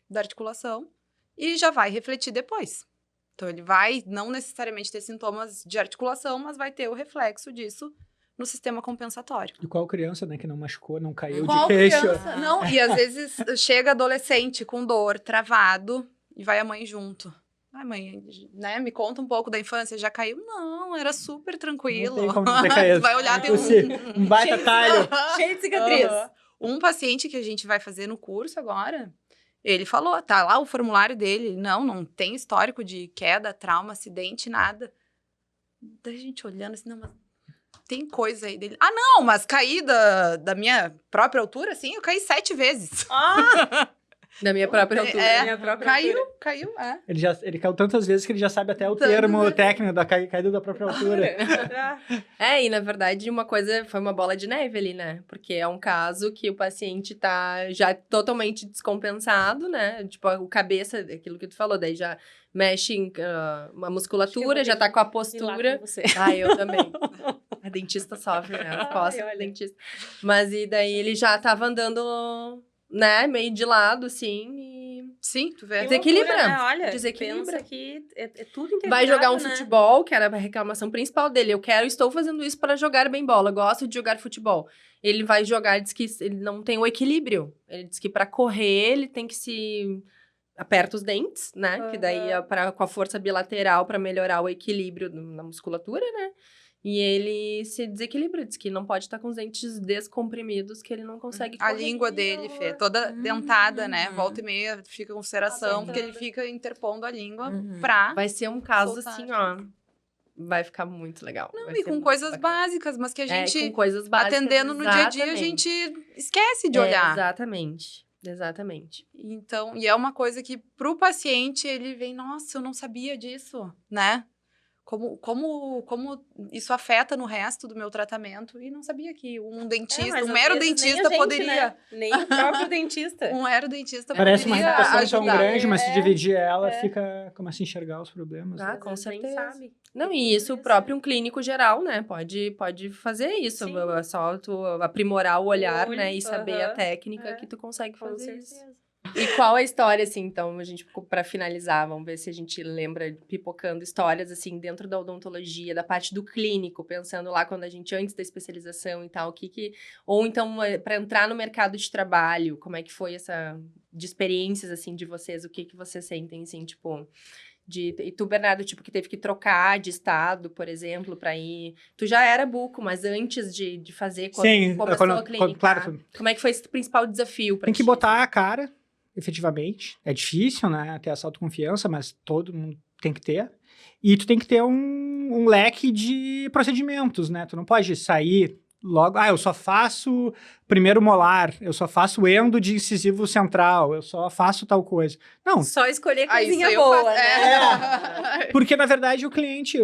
Speaker 4: da articulação, e já vai refletir depois. Então, ele vai não necessariamente ter sintomas de articulação, mas vai ter o reflexo disso no sistema compensatório.
Speaker 2: E qual criança, né, que não machucou, não caiu
Speaker 4: Qual
Speaker 2: de queixo?
Speaker 4: criança? Não, e às vezes chega adolescente com dor, travado, e vai a mãe junto. Ai, mãe, né, me conta um pouco da infância, já caiu? Não, era super tranquilo.
Speaker 2: Não tem como não ter caído.
Speaker 4: Vai olhar, tem
Speaker 2: Um baita talho.
Speaker 1: Cheio de cicatriz.
Speaker 4: Um paciente que a gente vai fazer no curso agora, ele falou, tá lá o formulário dele, não tem histórico de queda, trauma, acidente, nada. Daí a gente olhando assim, não, mas tem coisa aí dele. Ah, não, mas caí da minha própria altura, assim, eu caí 7 vezes.
Speaker 1: Da minha própria altura.
Speaker 5: Minha própria
Speaker 4: Caiu, é.
Speaker 2: Ele caiu tantas vezes que ele já sabe até o
Speaker 4: Tantas
Speaker 2: termo
Speaker 4: vezes.
Speaker 2: técnico da caída da própria altura.
Speaker 1: E na verdade, uma coisa foi uma bola de neve ali, né? Porque é um caso que o paciente tá já totalmente descompensado, né? Tipo, o cabeça, aquilo que tu falou, daí já mexe em uma musculatura, já tá com a postura. Eu também. A dentista sofre, né? As costas do dentista. Mas e daí ele já tava andando, né? Meio de lado, assim, e...
Speaker 4: Sim, tu vê.
Speaker 1: Desequilibra.
Speaker 5: Loucura, né? Olha,
Speaker 1: Desequilibra.
Speaker 5: pensa que é tudo interligado,
Speaker 1: Vai jogar um
Speaker 5: né?
Speaker 1: futebol, que era a reclamação principal dele. Estou fazendo isso para jogar bem bola, gosto de jogar futebol. ele vai jogar, diz que ele não tem o equilíbrio. Ele diz que para correr, ele tem que se... Aperta os dentes, né? Que daí é com a força bilateral para melhorar o equilíbrio na musculatura, né? E ele se desequilibra, diz que não pode estar com os dentes descomprimidos, que ele não consegue
Speaker 4: A
Speaker 1: correr.
Speaker 4: língua dele, Fê, toda dentada, né? Volta e meia fica com ulceração, porque ele fica interpondo a língua pra...
Speaker 1: Vai ser um caso
Speaker 4: soltar.
Speaker 1: assim, ó. Vai ficar muito legal.
Speaker 4: Não,
Speaker 1: Vai
Speaker 4: e
Speaker 1: ser
Speaker 4: com
Speaker 1: muito
Speaker 4: coisas
Speaker 1: bacana.
Speaker 4: básicas, mas que a gente,
Speaker 1: com coisas básicas,
Speaker 4: atendendo no dia a dia, a gente esquece de olhar.
Speaker 1: Exatamente.
Speaker 4: Então, e é uma coisa que pro paciente, ele vem, nossa, eu não sabia disso, né? Como isso afeta no resto do meu tratamento. E não sabia que um dentista,
Speaker 5: mas
Speaker 4: um
Speaker 5: às
Speaker 4: mero
Speaker 5: vezes nem a
Speaker 4: dentista
Speaker 5: gente,
Speaker 4: poderia...
Speaker 5: né? Nem o próprio dentista.
Speaker 4: Um mero dentista
Speaker 2: Parece uma
Speaker 4: poderia
Speaker 2: reputação tão
Speaker 4: ajudar.
Speaker 2: grande, mas se dividir ela,
Speaker 5: é.
Speaker 2: fica... Começa a enxergar os problemas.
Speaker 1: Ah,
Speaker 2: né?
Speaker 1: com
Speaker 5: Às vezes nem
Speaker 1: certeza.
Speaker 5: sabe.
Speaker 1: Não, e isso o próprio um clínico geral, né? Pode fazer isso.
Speaker 5: Sim.
Speaker 1: É só tu aprimorar o olhar,
Speaker 5: olho,
Speaker 1: né? E saber a técnica
Speaker 5: é.
Speaker 1: que tu consegue
Speaker 5: Com
Speaker 1: fazer isso.
Speaker 5: certeza.
Speaker 1: E qual a história, assim, então, a gente, pra finalizar, vamos ver se a gente lembra, pipocando histórias, assim, dentro da odontologia, da parte do clínico, pensando lá quando a gente, antes da especialização e tal, ou então, para entrar no mercado de trabalho, como é que foi de experiências, assim, de vocês, o que vocês sentem, assim, tipo... E tu, Bernardo, tipo, que teve que trocar de estado, por exemplo, pra ir... Tu já era buco, mas antes de fazer, quando
Speaker 2: Sim,
Speaker 1: começou a clínica,
Speaker 2: claro.
Speaker 1: como é que foi esse principal desafio pra
Speaker 2: Tem que
Speaker 1: ti,
Speaker 2: botar
Speaker 1: assim?
Speaker 2: a cara, efetivamente. É difícil, né? Ter essa autoconfiança, mas todo mundo tem que ter. E tu tem que ter um leque de procedimentos, né? Tu não pode sair logo... eu só faço primeiro molar, eu só faço endo de incisivo central, eu só faço tal coisa. Não.
Speaker 5: Só escolher
Speaker 4: Ah, isso
Speaker 5: coisinha
Speaker 4: aí eu
Speaker 5: boa,
Speaker 4: faço-
Speaker 5: né?
Speaker 2: Porque, na verdade, o cliente,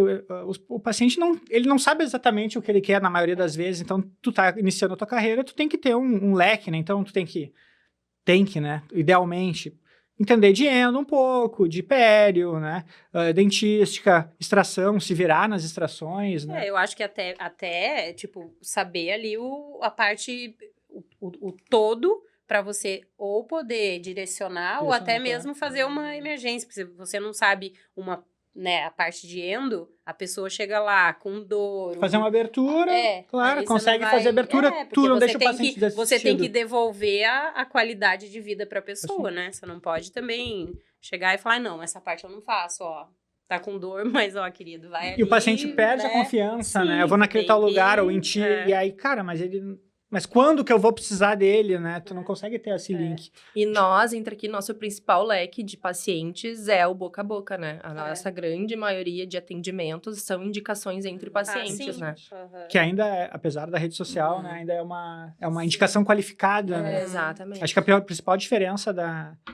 Speaker 2: o paciente, ele não sabe exatamente o que ele quer na maioria das vezes. Então, tu tá iniciando a tua carreira, tu tem que ter um leque, né? Então, tu tem que, né? Idealmente, entender de endo um pouco, de pério, né? Dentística, extração, se virar nas extrações, né?
Speaker 5: Eu acho que até tipo, saber ali a parte, o todo, para você ou poder direcionar ou até mesmo fazer uma emergência. Porque se você não sabe a parte de endo, a pessoa chega lá com dor.
Speaker 2: Fazer uma abertura, claro,
Speaker 5: aí você
Speaker 2: consegue
Speaker 5: não vai-
Speaker 2: fazer abertura,
Speaker 5: porque
Speaker 2: tu não
Speaker 5: você
Speaker 2: deixa o
Speaker 5: tem
Speaker 2: paciente
Speaker 5: que, Você tem que
Speaker 2: desassistido.
Speaker 5: devolver a qualidade de vida pra pessoa,
Speaker 2: Assim.
Speaker 5: né? Você não pode também chegar e falar, não, essa parte eu não faço, ó. Tá com dor, mas, ó, querido, vai ali,
Speaker 2: E o paciente perde a
Speaker 5: né?
Speaker 2: confiança,
Speaker 5: Sim,
Speaker 2: né? Eu vou naquele
Speaker 5: tem
Speaker 2: tal
Speaker 5: que-
Speaker 2: lugar, ou em ti, e aí, cara, mas quando que eu vou precisar dele, né? Tu não consegue ter esse link.
Speaker 1: E nós, entre aqui, nosso principal leque de pacientes é o boca a boca, né? A nossa grande maioria de atendimentos são indicações entre pacientes, né?
Speaker 5: Aham.
Speaker 2: Que ainda, apesar da rede social, né? Ainda é uma indicação qualificada, né?
Speaker 1: Exatamente.
Speaker 2: Acho que a principal diferença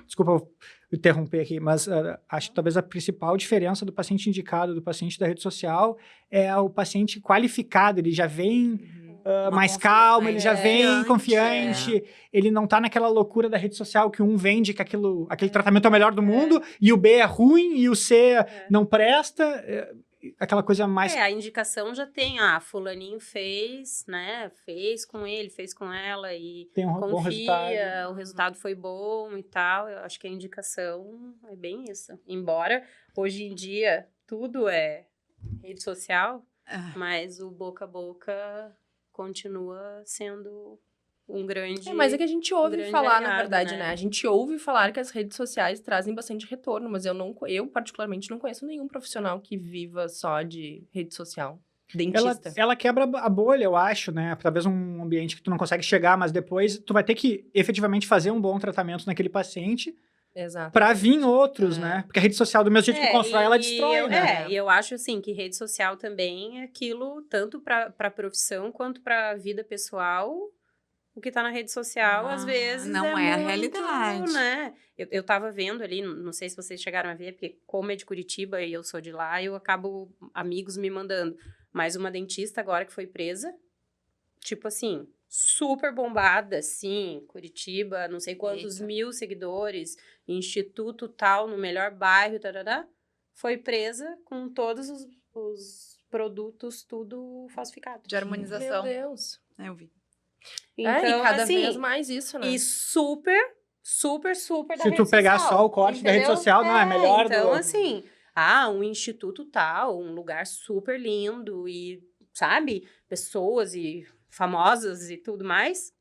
Speaker 2: Desculpa eu interromper aqui, mas acho que talvez a principal diferença do paciente indicado do paciente da rede social é o paciente qualificado, ele já vem... mais calmo, ele já vem confiante, ele não tá naquela loucura da rede social que um vende que aquele tratamento é o melhor do mundo e o B é ruim e o C não presta, aquela coisa mais...
Speaker 5: A indicação já tem, fulaninho fez, né, fez com ele, fez com ela e
Speaker 2: tem um bom resultado.
Speaker 5: confia, o resultado foi bom e tal, eu acho que a indicação é bem isso. Embora, hoje em dia, tudo é rede social, mas o boca a boca... continua sendo um grande...
Speaker 1: Mas é que a gente ouve
Speaker 5: grande
Speaker 1: falar, na
Speaker 5: aliado,
Speaker 1: verdade,
Speaker 5: né?
Speaker 1: né? A gente ouve falar que as redes sociais trazem bastante retorno, mas eu particularmente, não conheço nenhum profissional que viva só de rede social. Dentista.
Speaker 2: Ela quebra a bolha, eu acho, né? Talvez um ambiente que tu não consegue chegar, mas depois tu vai ter que efetivamente fazer um bom tratamento naquele paciente
Speaker 1: Exato.
Speaker 2: pra vir outros, né? Porque a rede social, do mesmo jeito que constrói, ela destrói, né?
Speaker 5: E eu acho, assim, que rede social também é aquilo, tanto pra profissão quanto pra vida pessoal. O que tá na rede social, às vezes,
Speaker 3: não é a
Speaker 5: muito,
Speaker 3: realidade.
Speaker 5: Né? Eu tava vendo ali, não sei se vocês chegaram a ver, porque como é de Curitiba e eu sou de lá, eu acabo amigos me mandando. Mas uma dentista agora que foi presa, tipo assim, super bombada, sim, Curitiba, não sei quantos mil seguidores, instituto tal, no melhor bairro, tarará, foi presa com todos os produtos, tudo falsificado.
Speaker 4: De harmonização.
Speaker 1: Meu Deus.
Speaker 4: Eu vi.
Speaker 5: Então,
Speaker 1: e cada
Speaker 5: assim,
Speaker 1: vez mais isso, né?
Speaker 5: e super da
Speaker 2: Se
Speaker 5: rede
Speaker 2: tu pegar
Speaker 5: social,
Speaker 2: só o corte da rede
Speaker 5: entendeu?
Speaker 2: social, não, é melhor
Speaker 5: Então,
Speaker 2: do...
Speaker 5: assim, um instituto tal, um lugar super lindo e, sabe, pessoas e famosas e tudo mais,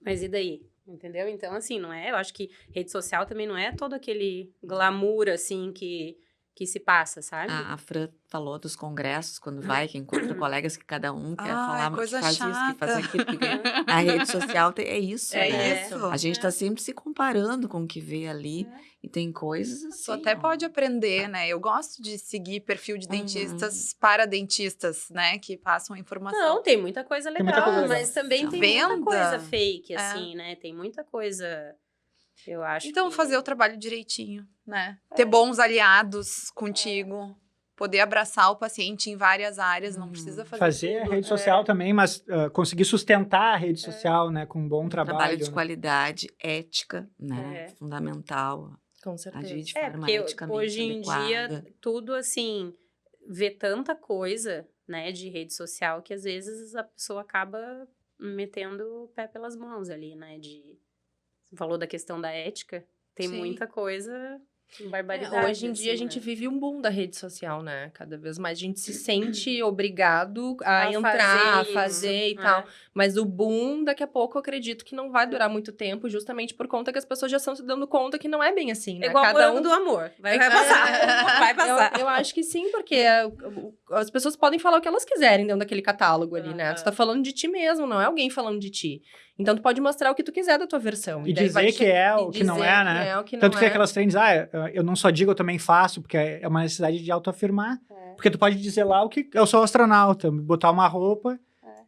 Speaker 5: mas e daí? Entendeu? Então, assim, não é... Eu acho que rede social também não é todo aquele glamour, assim, que se passa, sabe?
Speaker 3: A Fran falou dos congressos, quando vai, que encontra colegas que cada um quer
Speaker 4: Ai,
Speaker 3: falar,
Speaker 4: coisa
Speaker 3: que faz isso, que faz
Speaker 4: chata.
Speaker 3: aquilo. Porque a rede social é isso,
Speaker 4: É
Speaker 3: né?
Speaker 4: isso.
Speaker 3: A gente tá sempre se comparando com o que vê ali. E tem coisas assim.
Speaker 4: Tu até
Speaker 3: ó.
Speaker 4: pode aprender, né? Eu gosto de seguir perfil de
Speaker 3: Uhum.
Speaker 4: dentistas para dentistas, né? Que passam a informação.
Speaker 5: Não, tem muita coisa legal,
Speaker 2: muita coisa legal.
Speaker 5: mas também tem
Speaker 4: Venda.
Speaker 5: muita coisa fake,
Speaker 4: É.
Speaker 5: assim, né? Tem muita coisa, eu acho
Speaker 4: Então,
Speaker 5: que...
Speaker 4: fazer o trabalho direitinho, né? Ter bons aliados contigo. Poder abraçar o paciente em várias áreas. Não precisa fazer
Speaker 2: a
Speaker 4: tudo.
Speaker 2: rede social também, mas conseguir sustentar a rede social, né? Com um bom
Speaker 3: Trabalho de
Speaker 2: né?
Speaker 3: qualidade, ética, né?
Speaker 5: É.
Speaker 3: Fundamental.
Speaker 1: Com
Speaker 3: Agir
Speaker 1: certeza.
Speaker 3: de forma
Speaker 5: Porque
Speaker 3: eticamente
Speaker 5: hoje em dia,
Speaker 3: adequada.
Speaker 5: tudo assim, vê tanta coisa, né, de rede social, que às vezes a pessoa acaba metendo o pé pelas mãos ali, né, Você falou da questão da ética, tem
Speaker 4: Sim.
Speaker 5: muita coisa, barbaridade.
Speaker 1: Hoje em dia a
Speaker 5: assim,
Speaker 1: gente
Speaker 5: né?
Speaker 1: vive um boom da rede social, né? Cada vez mais a gente se sente obrigado a
Speaker 5: A
Speaker 1: entrar, a
Speaker 5: fazer
Speaker 1: fazer e
Speaker 5: isso,
Speaker 1: tal.
Speaker 5: é.
Speaker 1: Mas o boom, daqui a pouco, eu acredito que não vai durar muito tempo, justamente por conta que as pessoas já estão se dando conta que não é bem assim, né?
Speaker 5: É igual o morango do amor, vai passar, vai passar.
Speaker 1: Eu acho que sim, porque as pessoas podem falar o que elas quiserem dentro daquele catálogo ali, né? Tu tá falando de ti mesmo, não é alguém falando de ti. Então, tu pode mostrar o que tu quiser da tua versão.
Speaker 2: E
Speaker 1: daí vai
Speaker 2: dizer que é o que não
Speaker 1: dizer
Speaker 2: é,
Speaker 1: que
Speaker 2: né?
Speaker 1: é o que
Speaker 2: Tanto
Speaker 1: não
Speaker 2: que
Speaker 1: é.
Speaker 2: aquelas trends, eu não só digo, eu também faço, porque é uma necessidade de autoafirmar. Porque tu pode dizer lá o que eu sou astronauta, botar uma roupa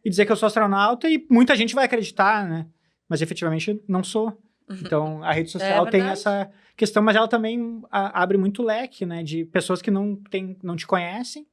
Speaker 2: e dizer que eu sou astronauta e muita gente vai acreditar, né? Mas efetivamente não sou. Então, a rede social tem
Speaker 1: verdade.
Speaker 2: essa questão, mas ela também abre muito leque, né? De pessoas que não te conhecem,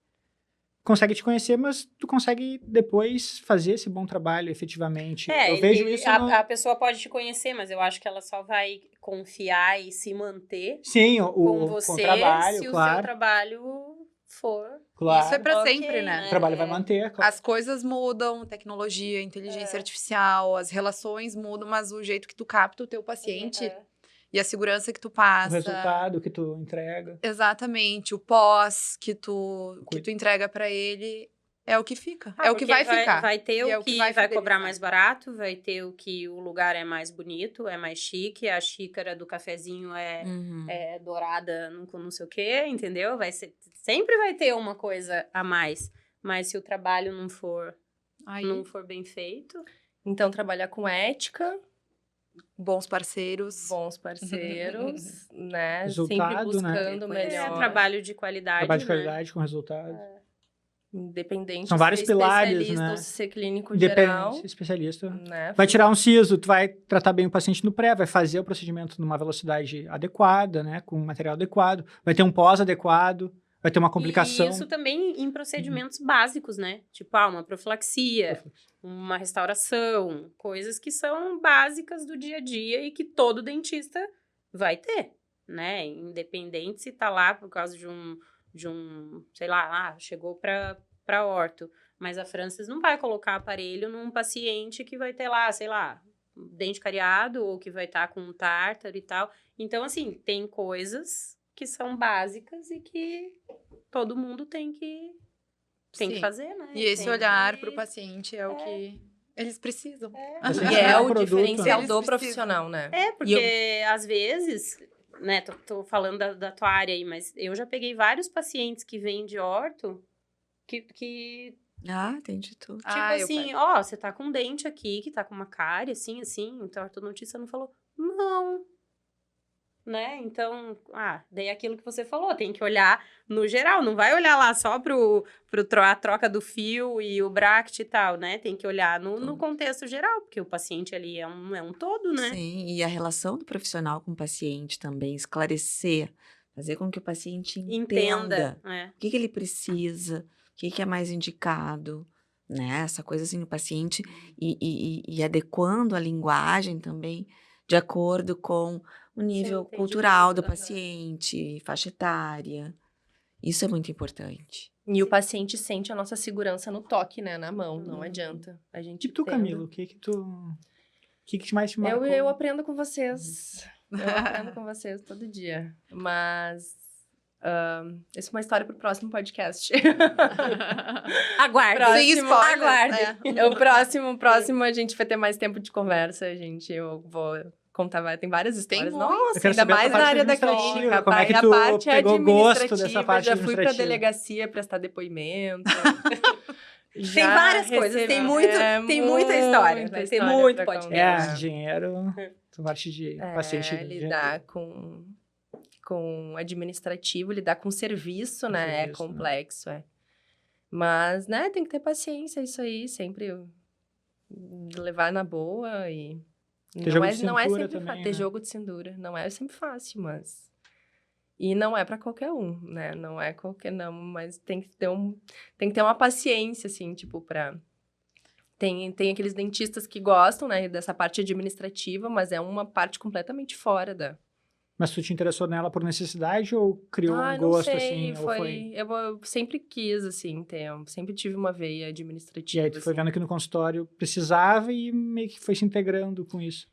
Speaker 2: conseguem te conhecer, mas tu consegue depois fazer esse bom trabalho efetivamente. Eu vejo isso
Speaker 5: a pessoa pode te conhecer, mas eu acho que ela só vai confiar e se manter
Speaker 2: Sim,
Speaker 5: com
Speaker 2: com
Speaker 5: você
Speaker 2: o trabalho,
Speaker 5: se o
Speaker 2: claro.
Speaker 5: seu trabalho for...
Speaker 2: Claro.
Speaker 4: Isso é pra
Speaker 5: Ok,
Speaker 4: sempre, né?
Speaker 2: O trabalho vai manter, claro.
Speaker 4: As coisas mudam, tecnologia, inteligência artificial, as relações mudam, mas o jeito que tu capta o teu paciente e a segurança que tu
Speaker 2: O
Speaker 4: passa.
Speaker 2: resultado que tu entrega.
Speaker 4: Exatamente, o pós que tu entrega pra ele é o que fica. É o que vai ficar.
Speaker 5: Vai ter
Speaker 4: E é
Speaker 5: o que vai
Speaker 4: fidelizar.
Speaker 5: cobrar mais barato, vai ter o que o lugar é mais bonito, é mais chique, a xícara do cafezinho é dourada, não sei o quê, entendeu? Sempre vai ter uma coisa a mais. Mas se o trabalho não for bem feito...
Speaker 1: Então, trabalhar com ética,
Speaker 4: Bons parceiros.
Speaker 1: né?
Speaker 2: Resultado,
Speaker 1: Sempre
Speaker 2: né?
Speaker 1: buscando o melhor.
Speaker 5: trabalho de qualidade,
Speaker 2: Trabalho de
Speaker 5: né?
Speaker 2: qualidade com resultado.
Speaker 1: Independente
Speaker 2: São vários
Speaker 1: de ser
Speaker 2: pilares,
Speaker 1: especialista
Speaker 2: né?
Speaker 1: ou se ser clínico geral.
Speaker 2: Independente, especialista.
Speaker 1: Né?
Speaker 2: Vai tirar um siso, tu vai tratar bem o paciente no pré, vai fazer o procedimento numa velocidade adequada, né? Com material adequado, vai ter um pós adequado, vai ter uma complicação.
Speaker 5: E isso também em procedimentos básicos, né? Tipo, uma profilaxia, uma restauração, coisas que são básicas do dia a dia e que todo dentista vai ter, né? Independente se tá lá por causa de um sei lá, chegou pra orto. Mas a Francis não vai colocar aparelho num paciente que vai ter lá, sei lá, dente cariado ou que vai estar com um tártaro e tal. Então, assim, tem coisas que são básicas e que todo mundo tem que fazer, né?
Speaker 4: E esse olhar pro paciente é o que eles precisam.
Speaker 2: Você
Speaker 1: E é
Speaker 2: entrega
Speaker 1: o
Speaker 2: produto,
Speaker 1: diferencial
Speaker 4: né?
Speaker 1: do
Speaker 4: Eles
Speaker 1: profissional, né?
Speaker 5: Porque às vezes, né, tô falando da tua área aí, mas eu já peguei vários pacientes que vêm de orto que
Speaker 3: Tem de tudo.
Speaker 5: tipo assim, você tá com um dente aqui que tá com uma cárie, assim, então a ortodontista não falou, não, né? Então, daí é aquilo que você falou, tem que olhar no geral, não vai olhar lá só a troca do fio e o bract e tal, né? Tem que olhar no contexto geral, porque o paciente ali é um todo, né?
Speaker 3: Sim, e a relação do profissional com o paciente também, esclarecer, fazer com que o paciente entenda o que ele precisa, o que é mais indicado, né? Essa coisa assim, o paciente e adequando a linguagem também de acordo com o nível cultural do paciente, faixa etária. Isso é muito importante.
Speaker 1: E o paciente sente a nossa segurança no toque, né? Na mão, não adianta. A gente
Speaker 2: E tu,
Speaker 1: tendo.
Speaker 2: Camila, o que mais te marcou?
Speaker 1: Eu aprendo com vocês. Eu aprendo com vocês todo dia. Mas Essa é uma história pro próximo podcast.
Speaker 5: Aguarde.
Speaker 1: Próximo,
Speaker 4: Sem spoiler,
Speaker 1: aguarde.
Speaker 4: né?
Speaker 1: O próximo a gente vai ter mais tempo de conversa, gente. Eu vou contar, tem várias histórias.
Speaker 4: muito.
Speaker 2: Eu
Speaker 1: Nossa,
Speaker 2: quero
Speaker 1: ainda
Speaker 2: saber
Speaker 1: mais
Speaker 2: essa
Speaker 1: na
Speaker 2: parte
Speaker 1: área da
Speaker 2: administrativa,
Speaker 1: clínica.
Speaker 2: como é que
Speaker 1: a
Speaker 2: tu
Speaker 1: parte
Speaker 2: pegou gosto
Speaker 1: administrativa,
Speaker 2: dessa parte
Speaker 1: já fui pra
Speaker 2: administrativa?
Speaker 1: delegacia prestar depoimento.
Speaker 5: Tem várias coisas, tem muita história, vai ter muito
Speaker 1: pra
Speaker 5: podcast.
Speaker 1: contar.
Speaker 2: Engenheiro, parte de paciente.
Speaker 1: Lidar com administrativo, lidar com serviço, né? É
Speaker 2: serviço, né?
Speaker 1: complexo, Mas, né, tem que ter paciência, isso aí, sempre levar na boa e...
Speaker 2: Ter jogo de
Speaker 1: não é
Speaker 2: cintura
Speaker 1: sempre
Speaker 2: também,
Speaker 1: fácil. Ter
Speaker 2: né?
Speaker 1: jogo de cintura. Não é sempre fácil, mas... E não é pra qualquer um, né? Não é qualquer não, mas tem que ter uma paciência, assim, tipo, pra... Tem aqueles dentistas que gostam, né, dessa parte administrativa, mas é uma parte completamente fora da...
Speaker 2: Mas tu te interessou nela por necessidade ou criou um
Speaker 1: não
Speaker 2: gosto,
Speaker 1: sei,
Speaker 2: assim? Ou foi...
Speaker 1: Eu sempre quis, assim, sempre tive uma veia
Speaker 2: E
Speaker 1: administrativa.
Speaker 2: aí tu foi
Speaker 1: assim.
Speaker 2: vendo que no consultório precisava e meio que foi se integrando com isso.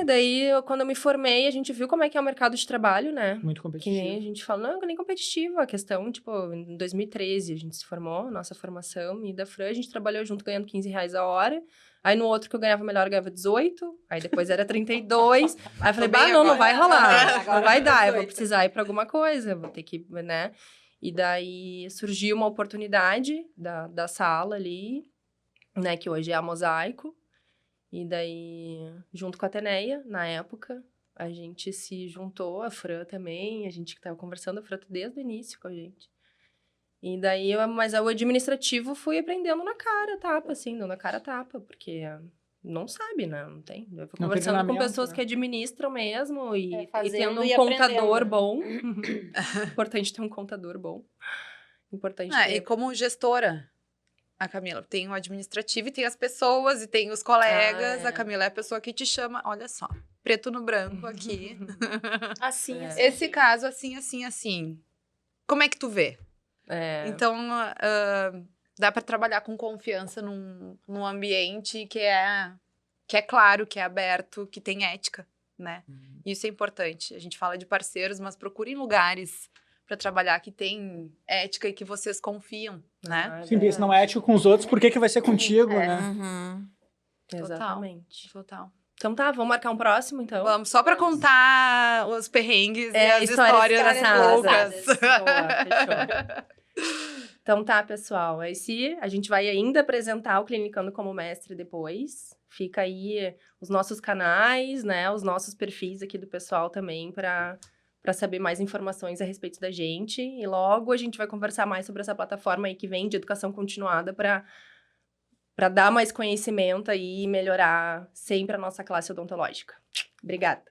Speaker 1: Daí, quando eu me formei, a gente viu como é que é o mercado de trabalho, né?
Speaker 2: Muito
Speaker 1: Que nem a
Speaker 2: competitivo.
Speaker 1: gente fala, não, nem competitivo. A questão, tipo, em 2013 a gente se formou, nossa formação, e da Fran, a gente trabalhou junto ganhando R$15 a hora. Aí no outro que eu ganhava melhor, eu ganhava 18. Aí depois era 32. Aí eu falei,
Speaker 4: bem
Speaker 1: não
Speaker 4: agora.
Speaker 1: vai rolar.
Speaker 5: Agora
Speaker 1: Não vai dar, eu
Speaker 5: 18.
Speaker 1: vou precisar ir pra alguma coisa. Vou ter que, né? E daí surgiu uma oportunidade da sala ali, né? Que hoje é a Mosaico. E daí, junto com a Ateneia, na época, a gente se juntou, a Fran também, a gente que tava conversando, a Fran desde o início com a gente. E daí, mas o administrativo fui aprendendo na cara, tapa, assim, dando na cara tapa, porque não sabe, né? Não tem. Eu fui
Speaker 2: Não tem
Speaker 1: conversando com
Speaker 2: treinamento,
Speaker 1: pessoas
Speaker 2: né?
Speaker 1: que administram mesmo e
Speaker 5: Fazendo
Speaker 1: tendo um
Speaker 5: e
Speaker 1: contador
Speaker 5: aprendendo.
Speaker 1: bom. Importante ter um contador bom. Importante
Speaker 4: E
Speaker 1: ter...
Speaker 4: como gestora, a Camila tem o administrativo e tem as pessoas e tem os colegas. A Camila é a pessoa que te chama, olha só, preto no branco aqui.
Speaker 5: Assim, assim.
Speaker 4: Esse caso, assim, assim, assim. Como é que tu vê? Então, dá para trabalhar com confiança num ambiente que é claro, que é aberto, que tem ética, né? Isso é importante. A gente fala de parceiros, mas procurem lugares para trabalhar que tem ética e que vocês confiam, né?
Speaker 2: Sim, porque se não é ético com os outros, por que vai ser contigo, né?
Speaker 3: Uhum.
Speaker 1: Exatamente.
Speaker 4: Total.
Speaker 1: Então tá, vamos marcar um próximo, então?
Speaker 4: Vamos, só para contar os perrengues e as
Speaker 1: histórias
Speaker 4: histórias
Speaker 1: engraçadas.
Speaker 4: loucas.
Speaker 1: Boa, fechou. Então tá, pessoal. A gente vai ainda apresentar o Clinicando como Mestre depois. Fica aí os nossos canais, né? Os nossos perfis aqui do pessoal também para saber mais informações a respeito da gente. E logo a gente vai conversar mais sobre essa plataforma aí que vem de educação continuada para dar mais conhecimento aí e melhorar sempre a nossa classe odontológica. Obrigada.